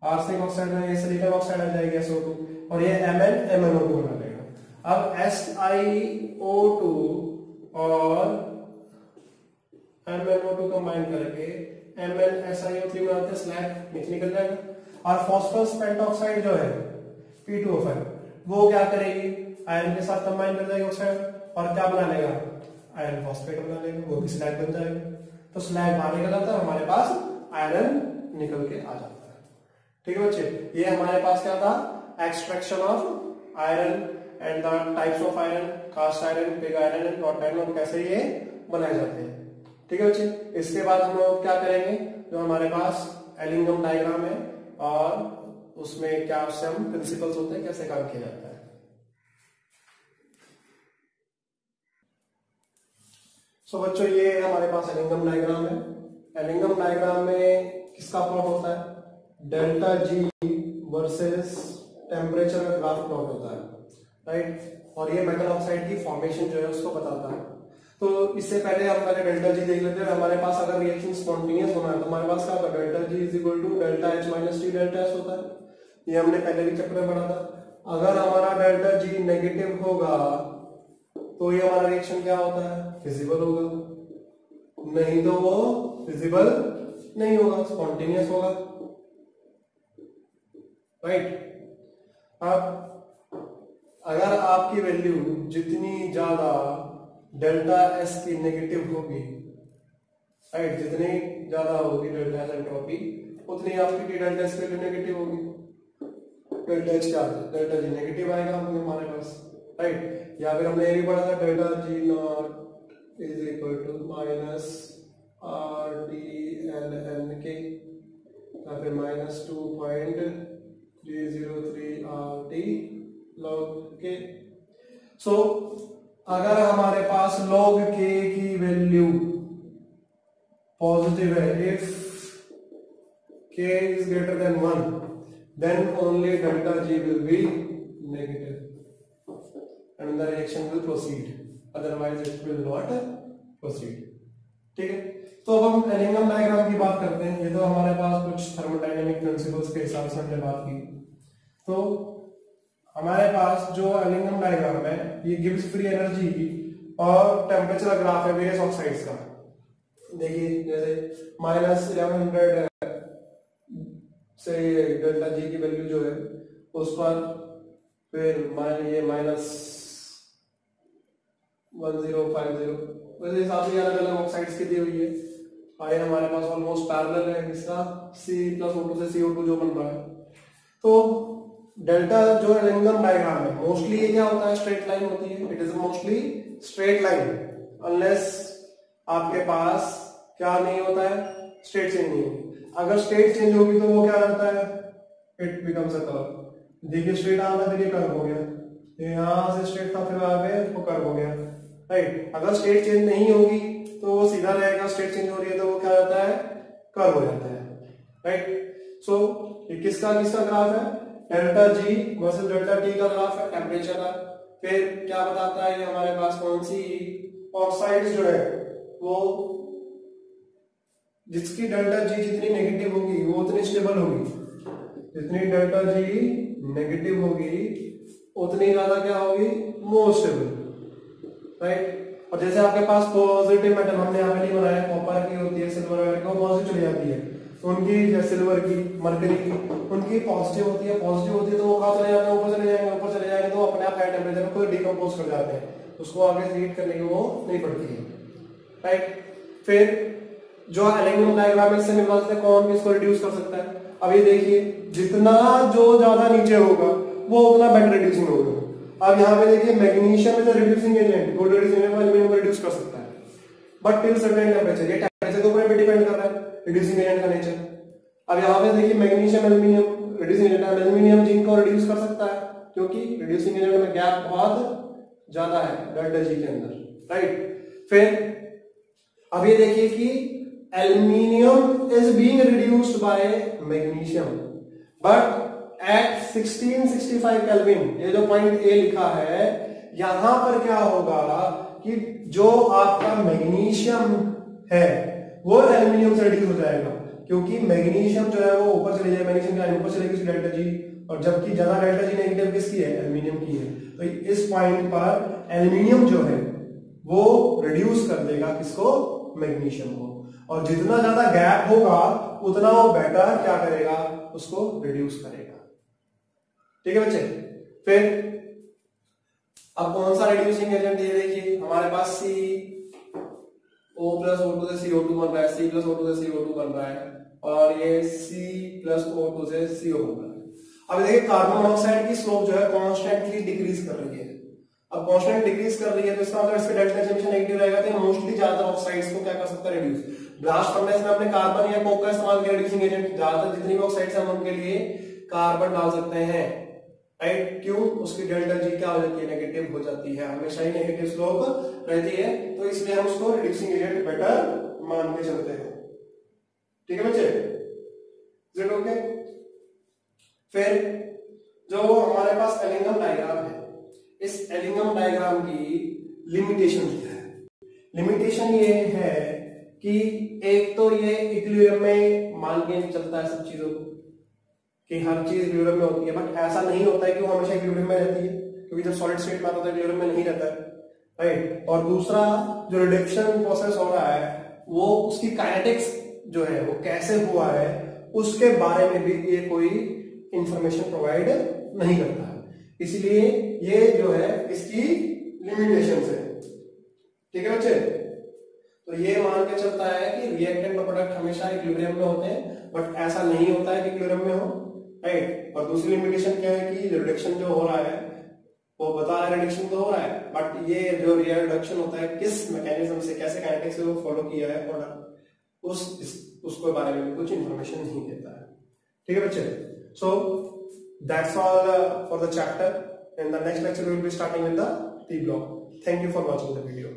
आर्सेनिक ऑक्साइड में ये सिलिकॉन ऑक्साइड आ जाएगी SO2, और ये MnMnO2 बना देगा। अब SiO2 और MnO2 कंबाइन करके MnSiO3 बनाते हैं, स्लैग निकल जाएगा। और फास्फोरस पेंटॉक्साइड जो है P2O5 वो क्या करेगी, आयरन के साथ कंबाइन कर जाएगी ऑक्साइड, और क्या बना लेगा, आयरन फॉस्फेट बना लेगा, वो भी स्लैग बन जाएगा। तो स्लैग बाहर निकल जाता है, हमारे पास आयरन निकल के आ जाता है। ठीक है बच्चे, ये हमारे पास क्या था, extraction of iron and the types of iron, cast iron, pig iron and wrought iron, और कैसे ये बनाए जाते हैं। ठीक है बच्चे, इसके बाद हम लोग क्या करेंगे, जो हमारे पास एलिंगम डायग्राम है और उसमें क्या उससे हम प्रिंसिपल्स होते हैं, कैसे काम किया जाता है। सो बच्चों ये हमारे पास एलिंगम डायग्राम है। एलिंगम डायग्राम में किसका प्लॉट होता है, डेल्टा जी वर्सेस टेम्परेचर का ग्राफ प्लॉट होता है, राइट। और ये मेटल ऑक्साइड की फॉर्मेशन जो है उसको बताता है। तो इससे पहले हम पहले डेल्टा जी देख लेते हैं। हमारे पास अगर रिएक्शन स्पॉन्टेनियस होना है तो हमारे पास क्या होगा, delta G is equal to delta H minus T delta S होता है। ये हमने पहले भी चैप्टर में पढ़ा था। अगर हमारा डेल्टा जी नेगेटिव होगा तो ये हमारा रिएक्शन क्या होता है, फिजिबल होगा, नहीं तो वो फिजिबल नहीं होगा, स्पॉन्टेनियस होगा, राइट। अब अगर आपकी वैल्यू जितनी ज्यादा डेल्टा एस की नेगेटिव होगी, राइट, जितनी ज्यादा होगी डेल्टा एस एंट्रोपी उतनी आपकी T delta S value negative होगी। डेल्टा एच क्या है, डेल्टा जी नेगेटिव आएगा हमारे पास, राइट। या फिर हमने ये भी पढ़ा था delta G not is equal to minus R D L N K या फिर माइनस 2.303 आर टी लॉग के। सो अगर हमारे पास लॉग के की वैल्यू पॉजिटिव है, if k is greater than 1 then only delta G will be negative and the reaction will proceed, otherwise it will not proceed, ठीक है। तो अब हम एलिंगम डायग्राम की बात करते हैं। ये तो हमारे पास कुछ थर्मोडायनेमिक प्रिंसिपल्स के हिसाब से हमने बात की। तो हमारे पास जो एलिंगम डायग्राम है ये गिब्स फ्री एनर्जी और टेम्परेचर ग्राफ है वेरियस ऑक्साइड्स का। देखिए जैसे -1100 से डेल्टा जी की वैल्यू जो है उस पर, फिर ये -1050, वैसे हिसाब से अलग अलग ऑक्साइड्स की दी हुई है। आयन हमारे पास ऑलमोस्ट पैरेलल है, इसका C+O2 से CO2 जो बन रहा है। तो डेल्टा जो एलिंगम डायग्राम है मोस्टली ये क्या होता है, स्ट्रेट लाइन होती है। It is mostly straight line unless आपके पास क्या नहीं होता है, स्टेट चेंज नहीं होगी। अगर स्टेट चेंज होगी तो वो क्या रहता है, इट बिकम्स अ कर्व। देखिए स्ट्रेट आ रहा, फिर ये कर्व हो गया, यहां से स्ट्रेट था फिर आगे वो कर्व हो गया, राइट। अगर स्टेट चेंज नहीं होगी तो वो सीधा रहेगा, स्टेट चेंज हो रही है तो वो क्या रहता है, कर्व हो जाता है, राइट। सो ये किसका ग्राफ है, delta G versus delta T का ग्राफ है टेम्परेचर का। फिर क्या बताता है ये हमारे पास कौन सी ऑक्साइड्स जो है वो जिसकी डेल्टा जी जितनी नेगेटिव होगी वो उतनी स्टेबल होगी, जितनी डेल्टा जी नेगेटिव होगी उतनी ज्यादा क्या होगी, मोर स्टेबल, राइट। और जैसे आपके पास पॉजिटिव मेटल हमने यहाँ पे नहीं बनाया, कॉपर की होती है, सिल्वर वगैरह की पॉजिटिव चली जाती है, उनकी सिल्वर की, मरकरी की, उनकी पॉजिटिव होती है तो वो कहाँ चले जाते हैं, ऊपर चले जाएंगे तो अपने आप हाई टेम्परेचर में खुद डिकम्पोज कर जाते हैं, उसको आगे हीट करने की वो नहीं पड़ती है, राइट। फिर जो एलिंगम डायग्राम से मिलवा सकते हैं कौन इसको रिड्यूस कर सकता है। अब ये देखिए जितना जो ज्यादा नीचे होगा वो उतना बेटर रिड्यूसिंग होगा। अब यहाँ पे देखिए magnesium is a reducing agent, gold reducing agent aluminium को रिड्यूस कर सकता है, बट टिल सर्टेन टेंपरेचर, ये टेंपरेचर के ऊपर भी डिपेंड कर रहा है रिड्यूसिंग एजेंट का नेचर। अब यहाँ पे देखिए magnesium aluminium reducing agent, aluminium zinc को रिड्यूस कर सकता है क्योंकि रिड्यूसिंग एजेंट में गैप बहुत ज्यादा है डेल्टा जी के अंदर, राइट। फिर अब ये देखिए कि aluminium is being reduced by magnesium but at 1665 Kelvin, ये जो पॉइंट ए लिखा है यहां पर क्या होगा कि जो आपका मैग्नीशियम है वो एल्यूमिनियम से रिड्यूस हो जाएगा क्योंकि मैग्नीशियम जो है वो ऊपर चले जाएगा, मैग्नीशियम की लाइन ऊपर चलेगी डेल्टा जी, और जबकि ज्यादा डेल्टा जी नेगेटिव किसकी है, एल्यूमिनियम की है। तो इस पॉइंट पर एल्यूमिनियम जो है वो रिड्यूस कर देगा किसको, मैग्नीशियम को, और जितना ज्यादा गैप होगा उतना वो बेटर क्या करेगा, उसको रिड्यूस करेगा, ठीक है बच्चे। फिर अब कौन सा रिड्यूसिंग एजेंट, ये देखिए हमारे पास CO+O2 से CO2 बन रहा है, C+O2 से CO2 बन रहा है, और ये C+O2 से CO बन रहा है। अब देखिए कार्बन मोनोऑक्साइड की स्लोप जो है कॉन्स्टेंटली डिक्रीज कर रही है। अब कांस्टेंट डिक्रीज कर रही है तो इसका मतलब इसके डेल्टा एच एमिशन नेगेटिव रहेगा, तो मोस्टली ज्यादातर ऑक्साइड्स को क्या कर सकता है, रिड्यूस। ब्लास्ट फर्नेस में हमने कार्बन या कोक का इस्तेमाल किया रिड्यूसिंग एजेंट, ज्यादातर जितनी भी ऑक्साइड्स हम उनके लिए कार्बन डाल सकते हैं, राइट। क्यों? उसकी डेल्टा जी क्या हो जाती है? नेगेटिव हो जाती है, हमेशा ही नेगेटिव स्लोप रहती है, तो इसलिए हम उसको रिड्यूसिंग एजेंट बेटर मान के चलते हैं। ठीक है बच्चे, ओके। फिर जो हमारे पास एलिंगम डायग्राम है, इस एलिंगम डायग्राम की लिमिटेशन क्या है? लिमिटेशन ये है कि एक तो ये इक्विलिब्रियम में मान के चलता है सब चीजों को कि हर चीज इक्विलिब्रियम में होती है, बट ऐसा नहीं होता है कि वो हमेशा इक्विलिब्रियम में रहती है, क्योंकि जब सॉलिड स्टेट में आता है तो इक्विलिब्रियम में नहीं रहता है, राइट। और दूसरा, जो रिडक्शन प्रोसेस हो रहा है वो उसकी काइनेटिक्स जो है वो कैसे हुआ है उसके बारे में भी ये कोई इंफॉर्मेशन प्रोवाइड नहीं करता है, इसलिए ये जो है इसकी लिमिटेशन है। ठीक है बच्चे, तो ये मान के चलता है कि रिएक्टेंट और प्रोडक्ट हमेशा इक्विलिब्रियम में होते हैं, बट ऐसा नहीं होता है कि इक्विलिब्रियम में हो, राइट। और दूसरी लिमिटेशन क्या है कि रिडक्शन जो हो रहा है वो बता रहा है रिडक्शन तो हो रहा है, बट ये जो रिडक्शन होता है किस मैकेनिज्म से, कैसे काइनेटिक्स से वो फॉलो किया है प्रोडक्ट, उसको बारे में कुछ इंफॉर्मेशन नहीं देता है। ठीक है बच्चे, so that's all for the chapter. In the next lecture we will be starting with the T block. Thank you for watching the video.